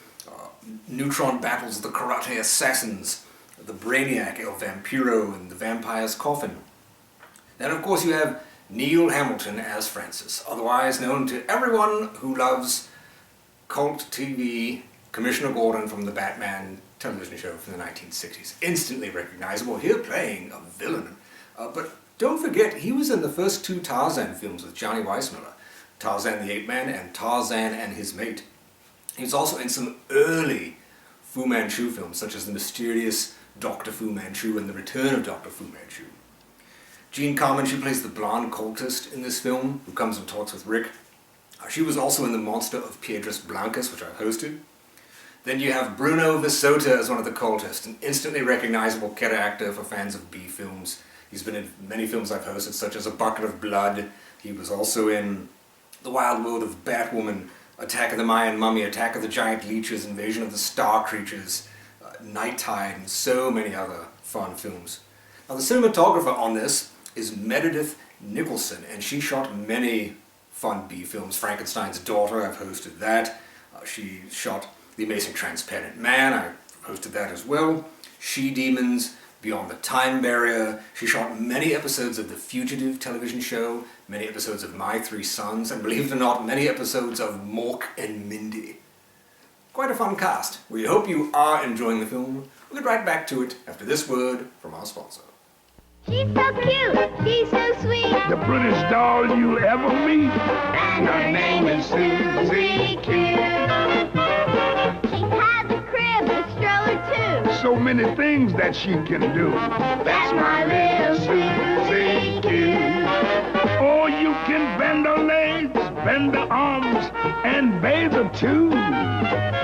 Neutron Battles, The Karate Assassins, The Brainiac, El Vampiro, and The Vampire's Coffin. Then of course you have Neil Hamilton as Francis, otherwise known to everyone who loves cult TV, Commissioner Gordon from the Batman television show from the 1960s. Instantly recognizable, here playing a villain. But don't forget, he was in the first two Tarzan films with Johnny Weissmuller, Tarzan the Ape Man and Tarzan and His Mate. He was also in some early Fu Manchu films, such as The Mysterious Dr. Fu Manchu and The Return of Dr. Fu Manchu. Jean Carmen, she plays the blonde cultist in this film, who comes and talks with Rick. She was also in The Monster of Piedras Blancas, which I hosted. Then you have Bruno Visota as one of the cultists, an instantly recognizable character for fans of B films. He's been in many films I've hosted, such as A Bucket of Blood. He was also in The Wild World of Batwoman, Attack of the Mayan Mummy, Attack of the Giant Leeches, Invasion of the Star Creatures, Night Tide, and so many other fun films. Now the cinematographer on this is Meredith Nicholson, and she shot many fun B films. Frankenstein's Daughter, I've hosted that. She shot The Amazing Transparent Man, I hosted that as well. She-Demons, Beyond the Time Barrier. She shot many episodes of The Fugitive television show, many episodes of My Three Sons, and believe it or not, many episodes of Mork and Mindy. Quite a fun cast. We hope you are enjoying the film. We'll get right back to it after this word from our sponsor. She's so cute, she's so sweet. The prettiest doll you'll ever meet. And her name is Susie Q. She has a crib, a stroller too. So many things that she can do. That's my little Susie Q. Oh, you can bend her legs, bend her arms, and bathe her too.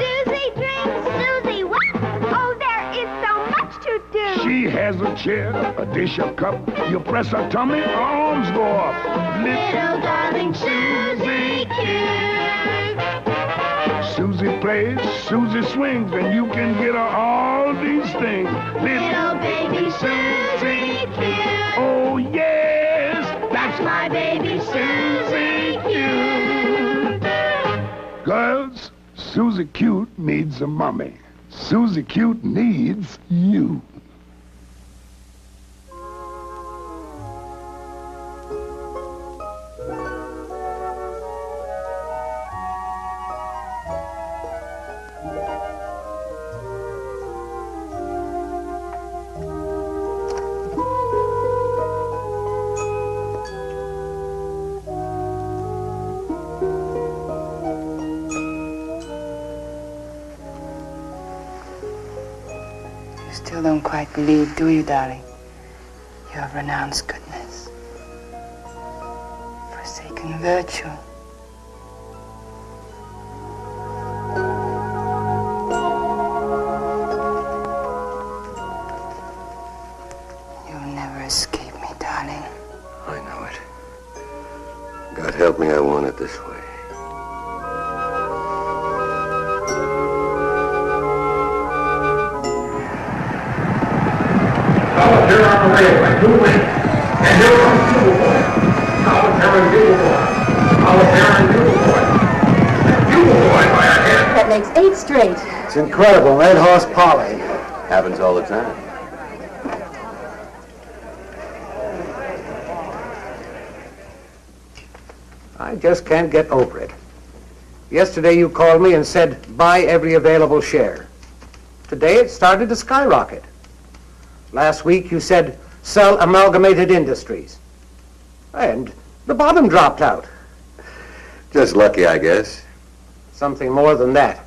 Susie drinks, Susie what? Oh, there is so much to do. She has a chair, a dish, a cup. You press her tummy, her arms go up. Little darling Susie Q. Susie plays, Susie swings, and you can get her all these things. Little baby Susie Q. Oh, yes, that's my baby Susie Q. Girls, Susie Cute needs a mommy. Susie Cute needs you. still don't quite believe, do you, darling? You have renounced goodness, forsaken virtue. You'll never escape me, darling. I know it. God help me, I want it this way. Here on the railway, 2 minutes. And here comes Bugle Boy. Solitaire and Bugle Boy. Solitaire and Bugle Boy. Bugle Boy by a head. That makes 8 straight. It's incredible. Red Horse Polly. Happens all the time. I just can't get over it. Yesterday you called me and said, buy every available share. Today it started to skyrocket. Last week you said, sell Amalgamated Industries. And the bottom dropped out. Just lucky, I guess. Something more than that.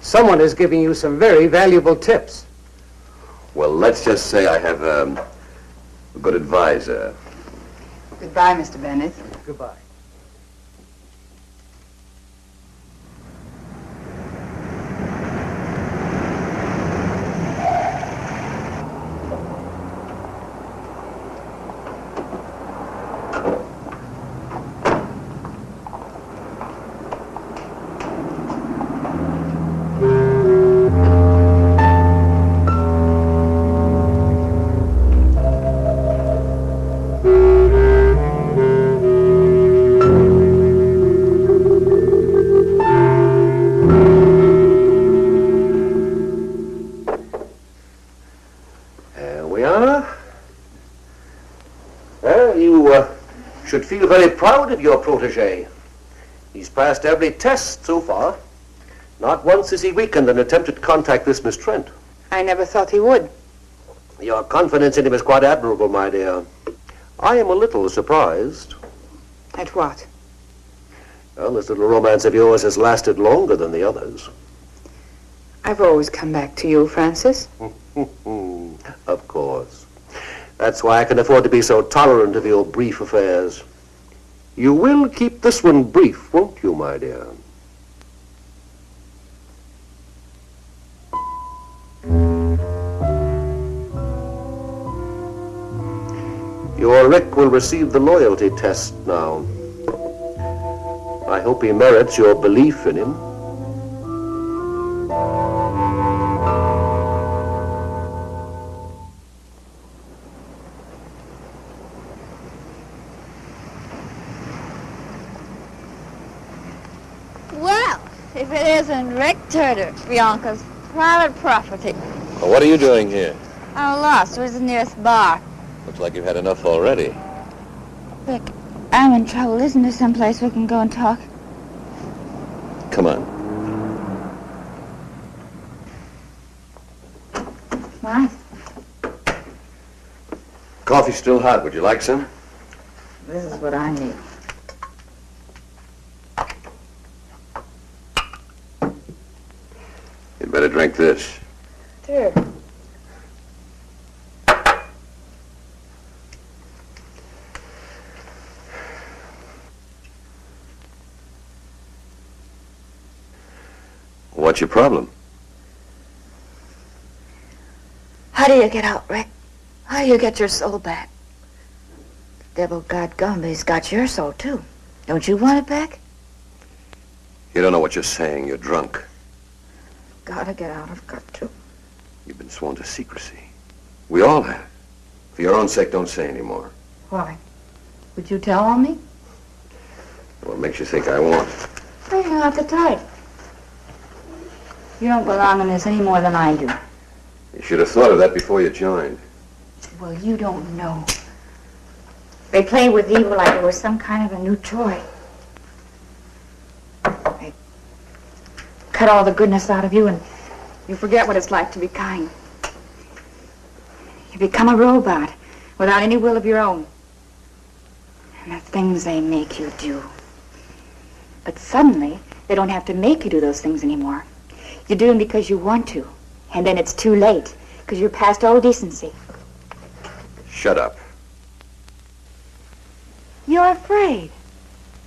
Someone is giving you some very valuable tips. Well, let's just say I have a good advisor. Goodbye, Mr. Bennett. Goodbye. Should feel very proud of your protege. He's passed every test so far. Not once has he weakened in attempted contact with Miss Trent. I never thought he would. Your confidence in him is quite admirable, my dear. I am a little surprised. At what? Well, this little romance of yours has lasted longer than the others. I've always come back to you, Francis. Of course. That's why I can afford to be so tolerant of your brief affairs. You will keep this one brief, won't you, my dear? Your Rick will receive the loyalty test now. I hope he merits your belief in him. Well, if it isn't Rick Turner, Bianca's private property. Well, what are you doing here? I'm lost. Where's the nearest bar? Looks like you've had enough already. Rick, I'm in trouble. Isn't there someplace we can go and talk? Come on. What? Coffee's still hot. Would you like some? This is what I need. You'd better drink this. Sure. What's your problem? How do you get out, Rick? How do you get your soul back? The devil got gum, but he's got your soul, too. Don't you want it back? You don't know what you're saying. You're drunk. Gotta get out. I've got to. You've been sworn to secrecy. We all have. For your own sake, don't say any more. Why? Would you tell on me? What makes you think I won't? Well, you're not the type. You don't belong in this any more than I do. You should have thought of that before you joined. Well, you don't know. They play with evil like it was some kind of a new toy. They cut all the goodness out of you and you forget what it's like to be kind. You become a robot without any will of your own. And the things they make you do. But suddenly, they don't have to make you do those things anymore. You do them because you want to. And then it's too late. Because you're past all decency. Shut up. You're afraid.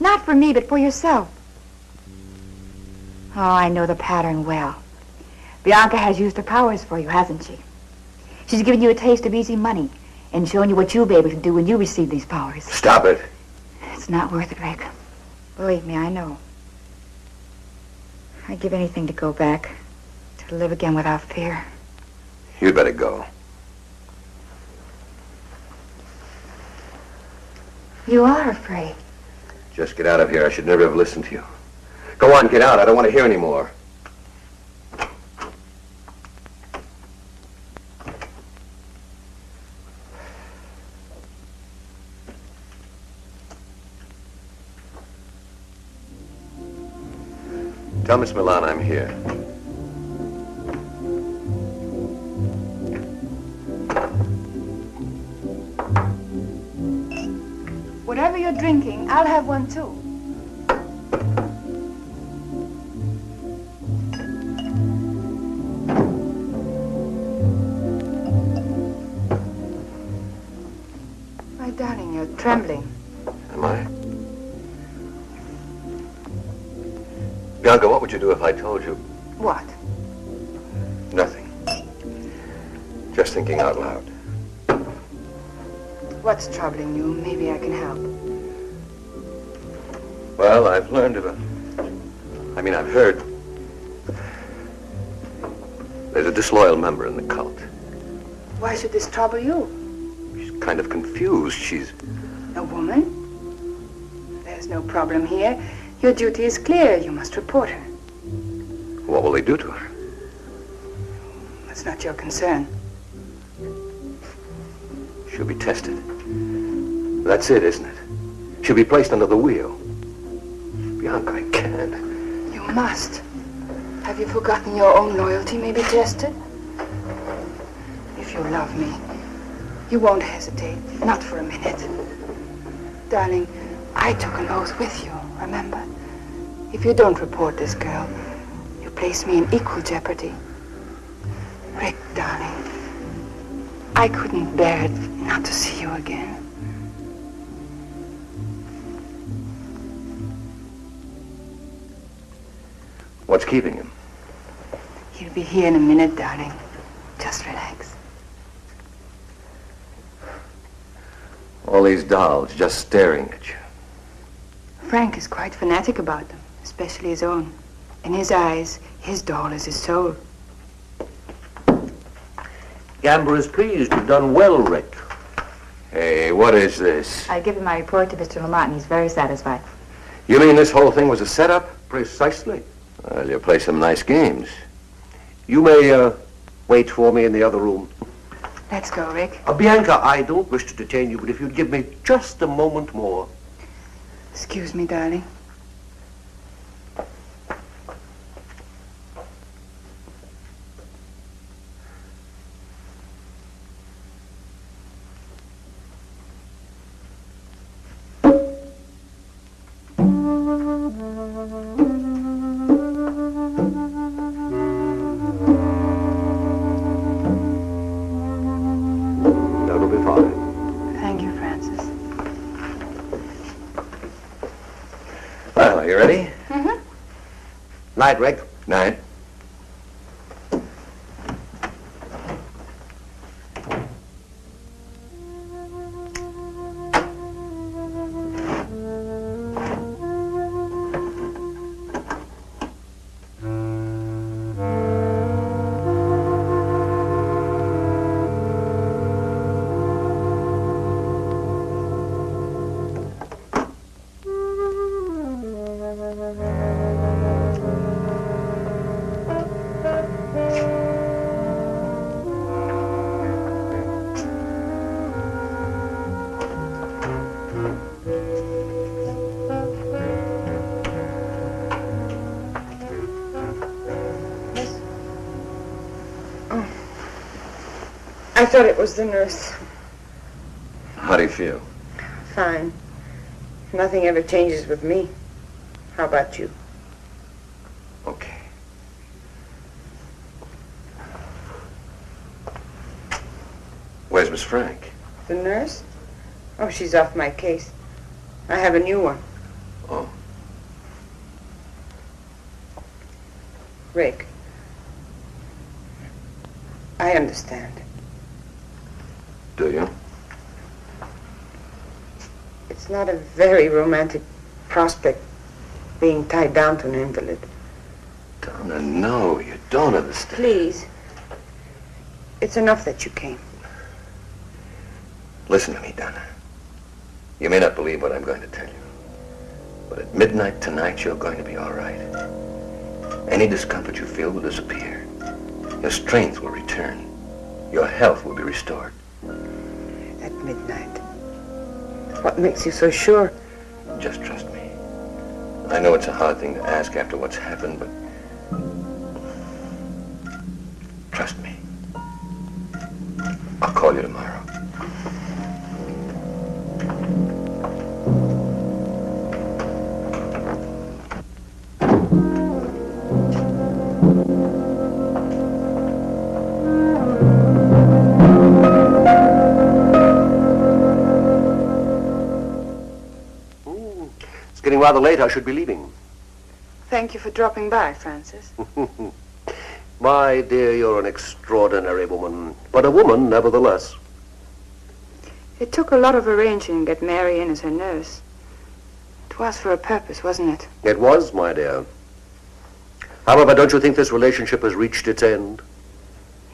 Not for me, but for yourself. Oh, I know the pattern well. Bianca has used her powers for you, hasn't she? She's given you a taste of easy money and shown you what you'll be able to do when you receive these powers. Stop it. It's not worth it, Rick. Believe me, I know. I'd give anything to go back, to live again without fear. You'd better go. You are afraid. Just get out of here. I should never have listened to you. Go on, get out. I don't want to hear any more. Tell Miss Milan I'm here. Whatever you're drinking, I'll have one too. My darling, you're trembling. Am I? Bianca, what would you do if I told you? What? Nothing. Just thinking out loud. What's troubling you? Maybe I can help. Well, I've learned of I've heard. There's a disloyal member in the cult. Why should this trouble you? She's kind of confused. She's... A woman? There's no problem here. Your duty is clear. You must report her. What will they do to her? That's not your concern. She'll be tested. That's it, isn't it? She'll be placed under the wheel. Bianca, I can't. You must. Have you forgotten your own loyalty may be tested? If you love me, you won't hesitate. Not for a minute. Darling, I took an oath with you, remember? If you don't report this girl, you place me in equal jeopardy. Rick, darling, I couldn't bear it not to see you again. What's keeping him? He'll be here in a minute, darling. Just relax. All these dolls just staring at you. Frank is quite fanatic about them, especially his own. In his eyes, his doll is his soul. Gamber is pleased. You've done well, Rick. Hey, what is this? I give him my report to Mr. Lamont, and he's very satisfied. You mean this whole thing was a setup? Precisely. Well, you play some nice games. You may wait for me in the other room. Let's go, Rick. Bianca, I don't wish to detain you, but if you'd give me just a moment more. Excuse me, darling. That'll be fine. Thank you, Francis. Well, are you ready? Mm-hmm. Night, Rick. Night. I thought it was the nurse. How do you feel? Fine. Nothing ever changes with me. How about you? Okay. Miss Frank. The nurse? Oh, she's off my case. I have a new one. Oh. Rick, I understand. Do you? It's not a very romantic prospect being tied down to an invalid. Donna, no, you don't understand. Please. It's enough that you came. Listen to me, Donna. You may not believe what I'm going to tell you, but at midnight tonight, you're going to be all right. Any discomfort you feel will disappear. Your strength will return. Your health will be restored. At midnight. What makes you so sure? Just trust me. I know it's a hard thing to ask after what's happened, but trust me. I'll call you tomorrow. It's getting rather late. I should be leaving. Thank you for dropping by, Francis. My dear, you're an extraordinary woman, but a woman nevertheless. It took a lot of arranging to get Mary in as her nurse. It was for a purpose, wasn't it? It was, my dear. However, don't you think this relationship has reached its end?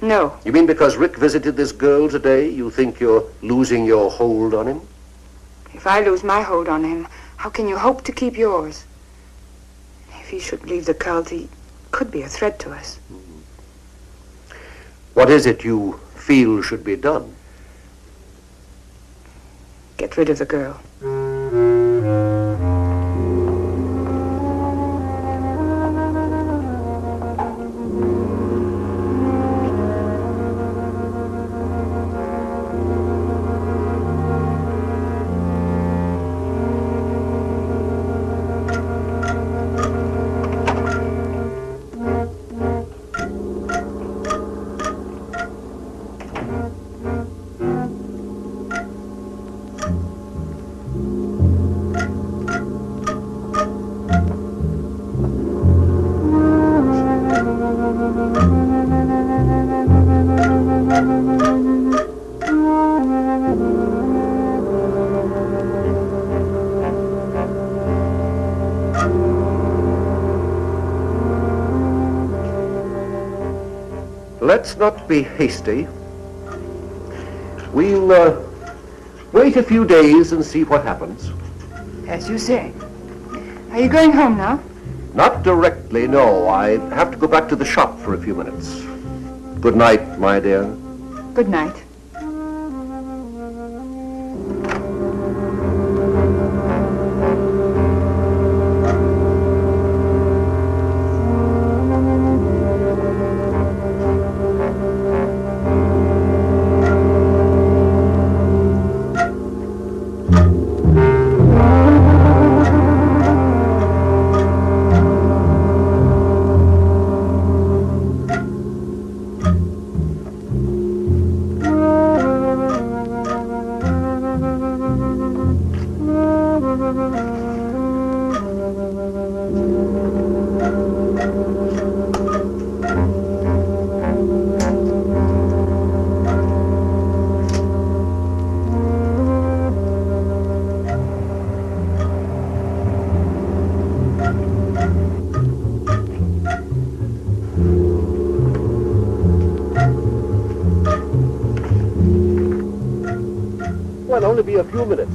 No. You mean because Rick visited this girl today, you think you're losing your hold on him? If I lose my hold on him, how can you hope to keep yours? If he should leave the cult, he could be a threat to us. What is it you feel should be done? Get rid of the girl. Let's not be hasty. We'll wait a few days and see what happens. As you say. Are you going home now? Not directly, no. I have to go back to the shop for a few minutes. Good night, my dear. Good night. Well, only be a few minutes.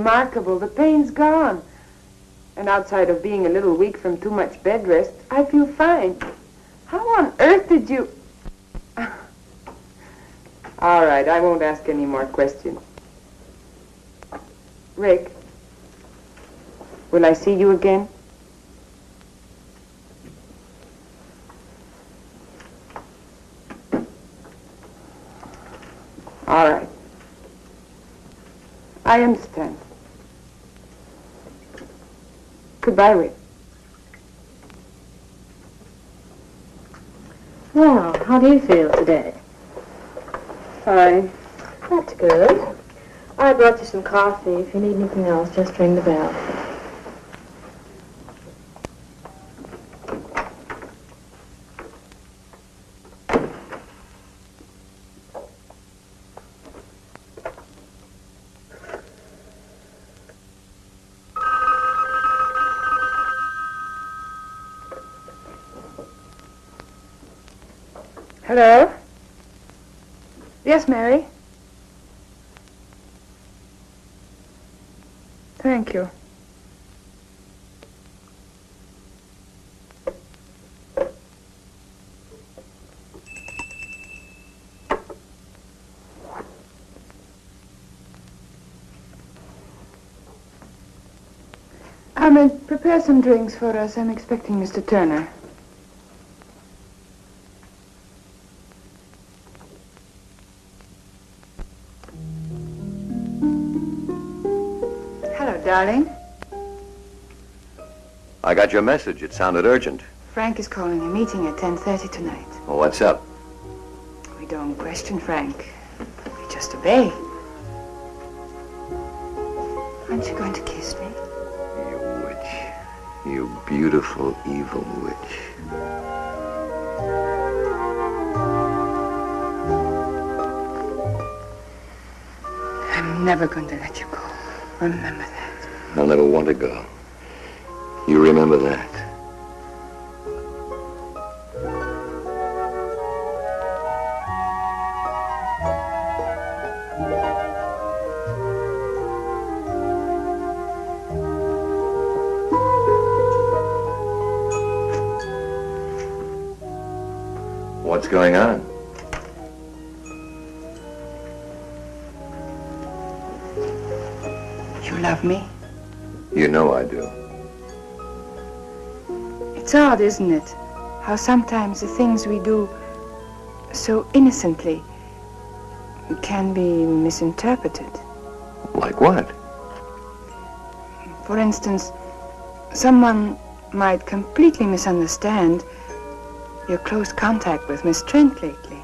remarkable. The pain's gone. And outside of being a little weak from too much bed rest, I feel fine. How on earth did you... All right, I won't ask any more questions. Rick, will I see you again? All right. I understand. Goodbye, Rick. Well, how do you feel today? Fine. That's good. I brought you some coffee. If you need anything else, just ring the bell. Hello? Yes, Mary? Thank you. Prepare some drinks for us. I'm expecting Mr. Turner. Hello, darling. I got your message. It sounded urgent. Frank is calling a meeting at 10:30 tonight. Well, what's up? We don't question Frank. We just obey. Aren't you going to kiss me? You witch. You beautiful, evil witch. I'm never going to let you go. Remember that. I'll never want to go. You remember that. What's going on? You love me? You know I do. It's odd, isn't it? How sometimes the things we do so innocently can be misinterpreted. Like what? For instance, someone might completely misunderstand your close contact with Miss Trent lately.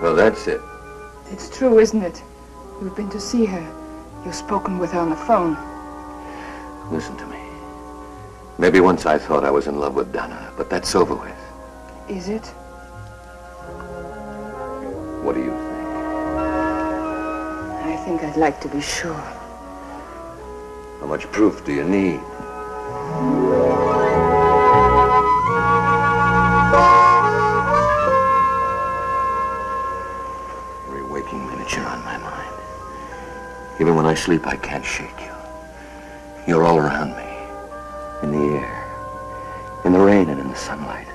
So that's it. It's true, isn't it? You've been to see her. You've spoken with her on the phone. Listen to me. Maybe once I thought I was in love with Donna, but that's over with. Is it? What do you think? I think I'd like to be sure. How much proof do you need? Every waking minute you're on my mind. Even when I sleep, I can't shake you. You're all around me. In the air. In the rain and in the sunlight.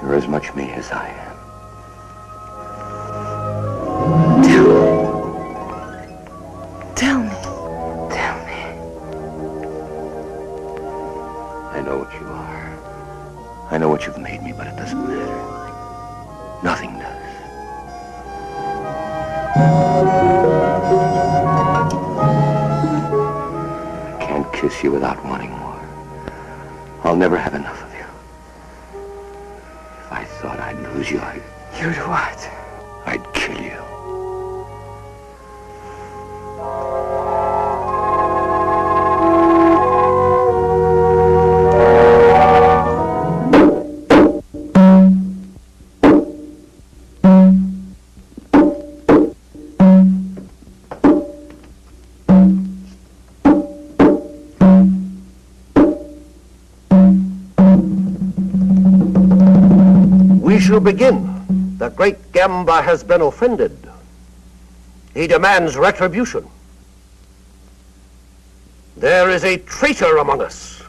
You're as much me as I am. Tell me. Tell me. I know what you are. I know what you've made me, but it doesn't matter. Nothing does. I can't kiss you without wanting more. I'll never have enough of you. If I thought I'd lose you, You'd what? I'd kill you. We shall begin. The great Gamba has been offended. He demands retribution. There is a traitor among us.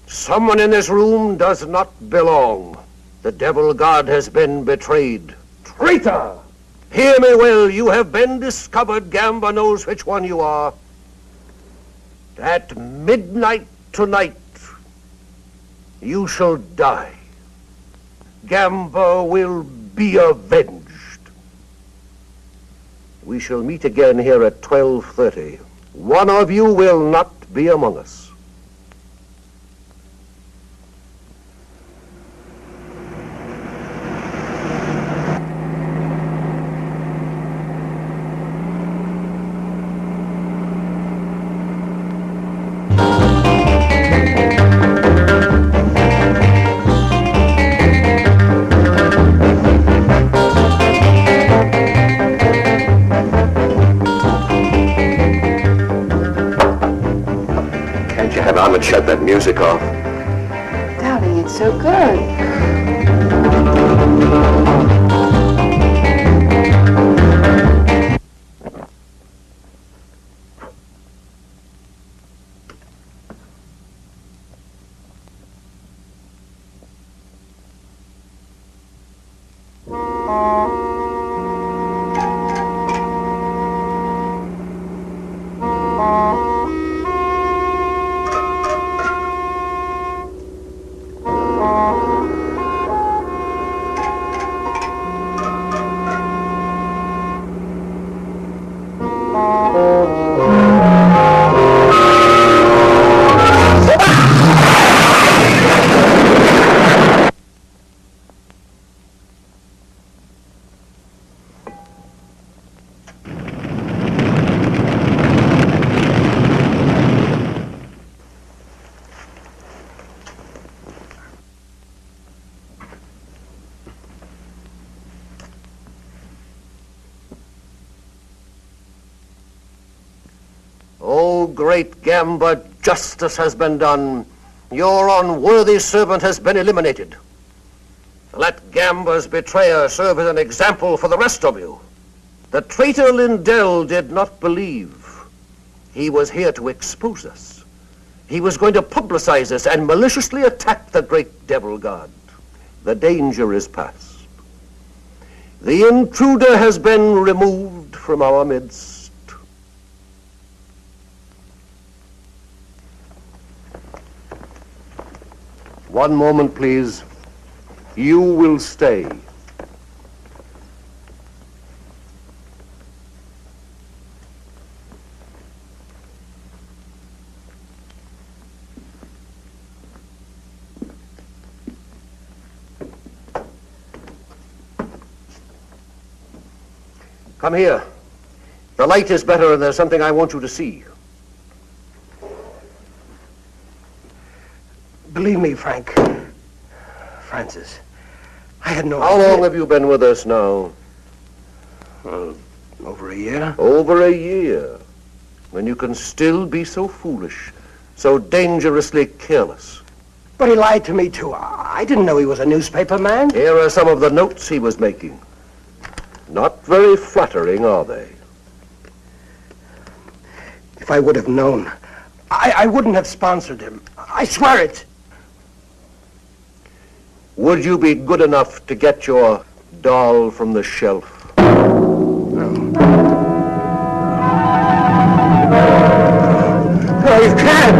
Someone in this room does not belong. The devil god has been betrayed. Traitor! Hear me well, you have been discovered. Gamba knows which one you are. At midnight tonight, you shall die. Gamba will be avenged. We shall meet again here at 12:30. One of you will not be among us. Ahmed shut that music off. Darling, it's so good. O great Gamba, justice has been done. Your unworthy servant has been eliminated. Let Gamba's betrayer serve as an example for the rest of you. The traitor Lindell did not believe. He was here to expose us. He was going to publicize us and maliciously attack the great devil god. The danger is past. The intruder has been removed from our midst. One moment, please. You will stay. Come here. The light is better and there's something I want you to see. Believe me, Francis, I had no How idea. long have you been with us now? Over a year. Over a year. When you can still be so foolish, so dangerously careless. But he lied to me, too. I didn't know he was a newspaper man. Here are some of the notes he was making. Not very flattering, are they? If I would have known, I wouldn't have sponsored him. I swear it. Would you be good enough to get your doll from the shelf? No, you can't.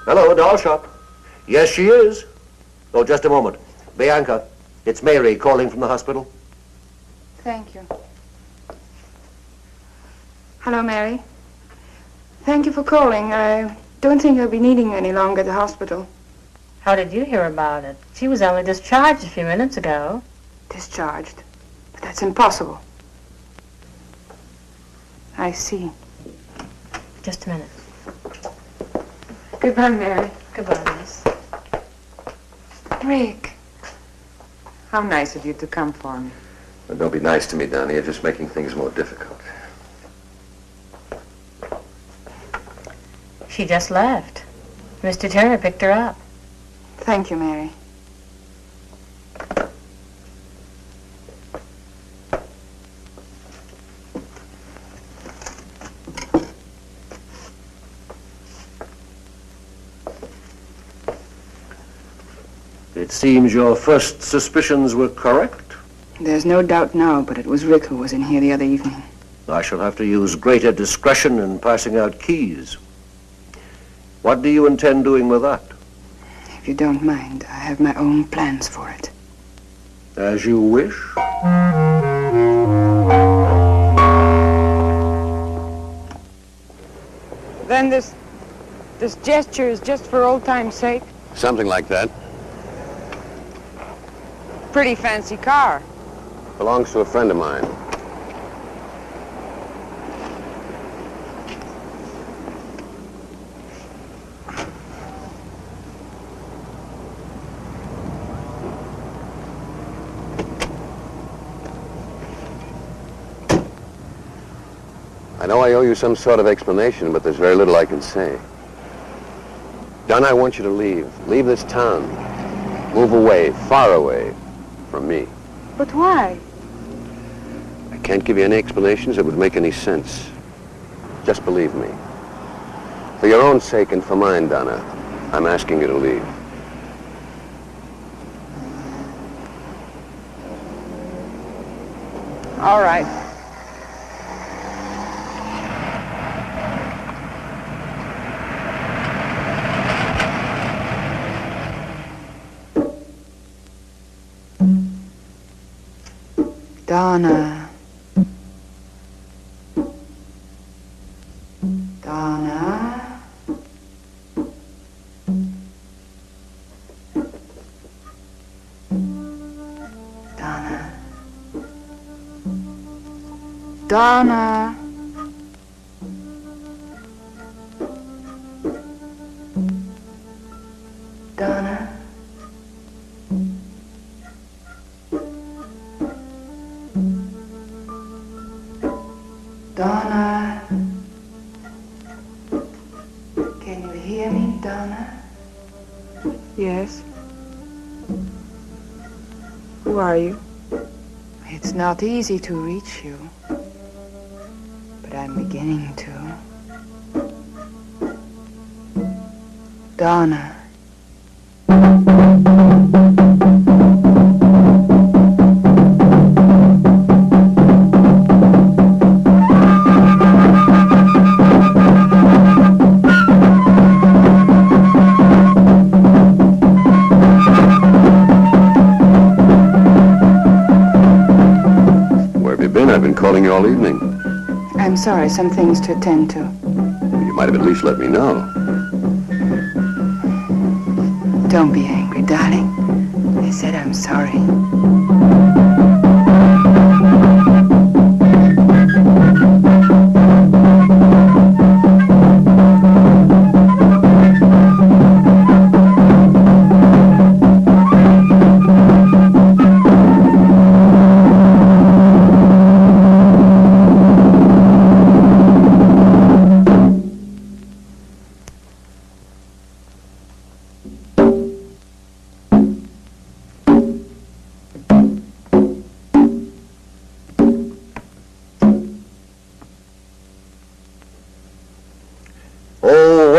Hello, doll shop. Yes, she is. Oh, just a moment. Bianca, it's Mary calling from the hospital. Thank you. Hello, Mary. Thank you for calling. I don't think I'll be needing you any longer at the hospital. How did you hear about it? She was only discharged a few minutes ago. Discharged? But that's impossible. I see. Just a minute. Goodbye, Mary. Goodbye, Miss. Rick. How nice of you to come for me. Well, don't be nice to me, Donnie. You're just making things more difficult. She just left. Mr. Turner picked her up. Thank you, Mary. It seems your first suspicions were correct. There's no doubt now, but it was Rick who was in here the other evening. I shall have to use greater discretion in passing out keys. What do you intend doing with that? If you don't mind, I have my own plans for it. As you wish. Then this gesture is just for old time's sake? Something like that. Pretty fancy car. Belongs to a friend of mine. I know I owe you some sort of explanation, but there's very little I can say. Don, I want you to leave. Leave this town. Move away, far away from me. But why? I can't give you any explanations that would make any sense. Just believe me. For your own sake and for mine, Donna, I'm asking you to leave. All right. Donna. Donna. Donna. Donna. Donna. Donna. Can you hear me, Donna? Yes. Who are you? It's not easy to reach you, but I'm beginning to. Donna. I've been calling you all evening. I'm sorry, some things to attend to. You might have at least let me know. Don't be angry, darling. I said I'm sorry.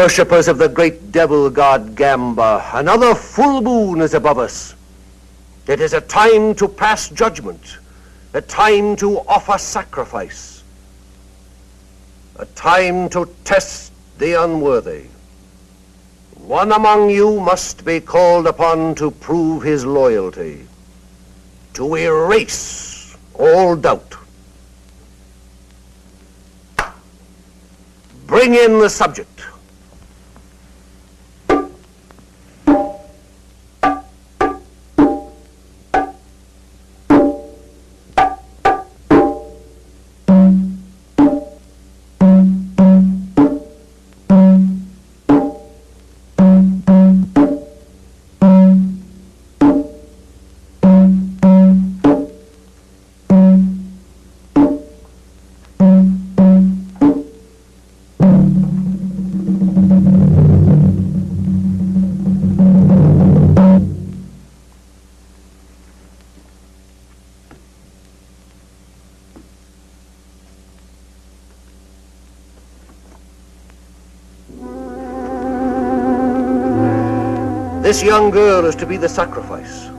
Worshippers of the great devil god Gamba, another full moon is above us. It is a time to pass judgment, a time to offer sacrifice, a time to test the unworthy. One among you must be called upon to prove his loyalty, to erase all doubt. Bring in the subject. This young girl is to be the sacrifice.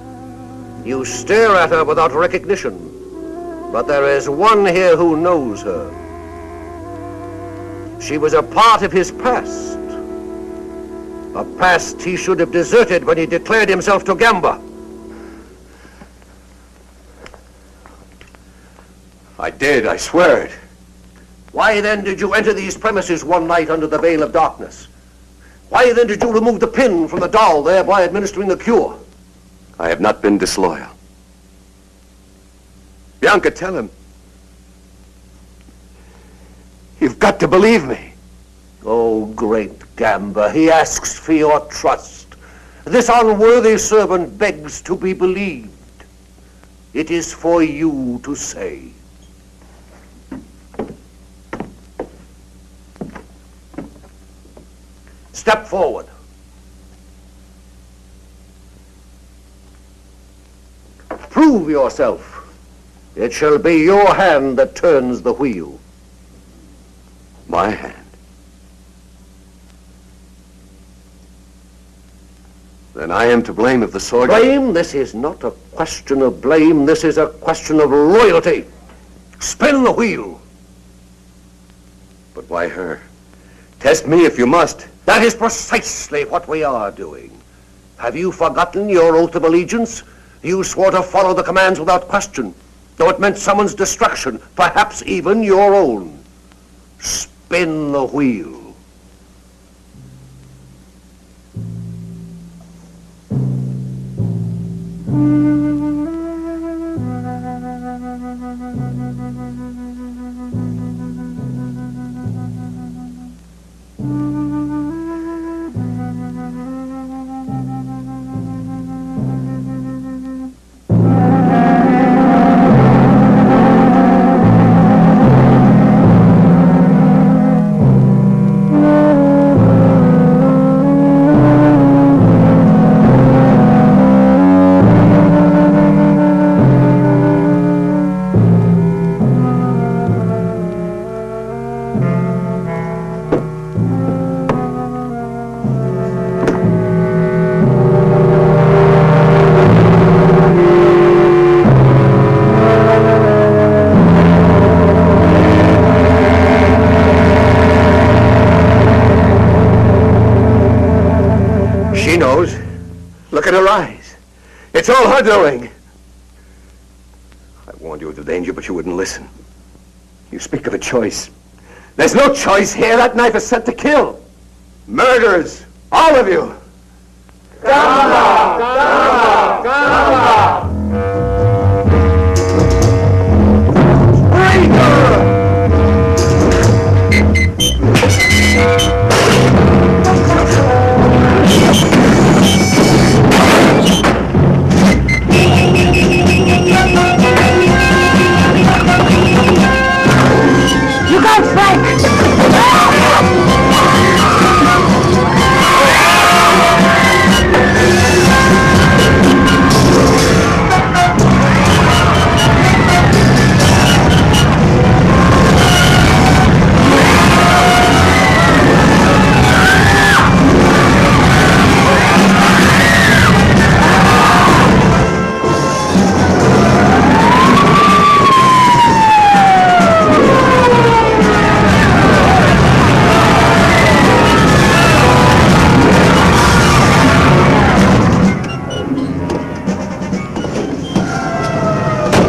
You stare at her without recognition, but there is one here who knows her. She was a part of his past. A past he should have deserted when he declared himself to Gamba. I did, I swear it. Why then did you enter these premises one night under the veil of darkness? Why then did you remove the pin from the doll, thereby administering the cure? I have not been disloyal. Bianca, tell him. You've got to believe me. Oh, great Gamba, he asks for your trust. This unworthy servant begs to be believed. It is for you to say. Step forward. Prove yourself. It shall be your hand that turns the wheel. My hand? Then I am to blame if the sword... Blame? This is not a question of blame. This is a question of loyalty. Spin the wheel. But why her? Test me if you must. That is precisely what we are doing. Have you forgotten your oath of allegiance? You swore to follow the commands without question, though it meant someone's destruction, perhaps even your own. Spin the wheel. Look at her eyes. It's all her doing. I warned you of the danger, but you wouldn't listen. You speak of a choice. There's no choice here. That knife is set to kill. Murderers, all of you. Gamba! Gamba! Gamba! You go, Frank!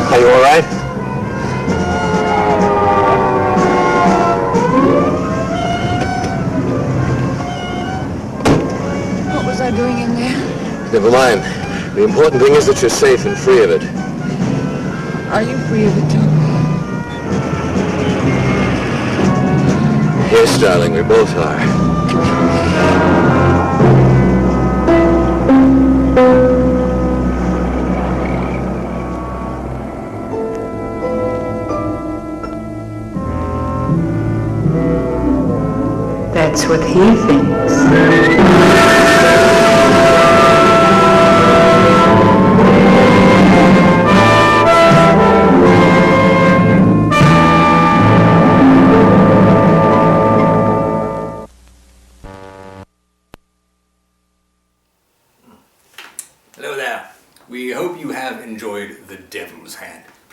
Are you all right? What was I doing in there? Never mind. The important thing is that you're safe and free of it. Are you free of it, too? Yes, darling, we both are. That's what he thinks.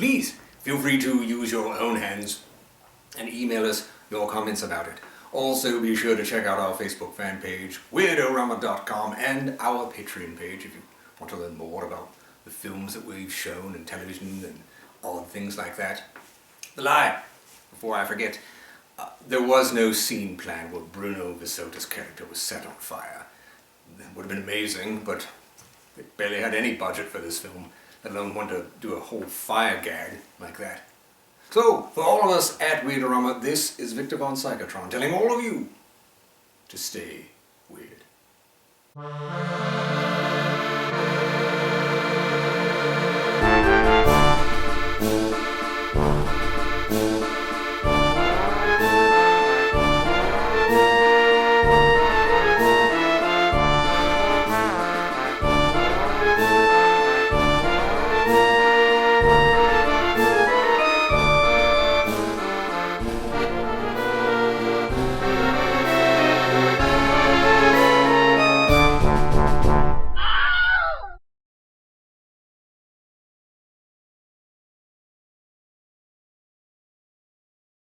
Please feel free to use your own hands and email us your comments about it. Also, be sure to check out our Facebook fan page, Weird-o-Rama.com, and our Patreon page if you want to learn more about the films that we've shown and television and odd things like that. The lie, before I forget, there was no scene planned where Bruno Visota's character was set on fire. That would have been amazing, but they barely had any budget for this film, let alone want to do a whole fire gag like that. So, for all of us at Weird-o-Rama, this is Victor von Psychotron telling all of you to stay weird.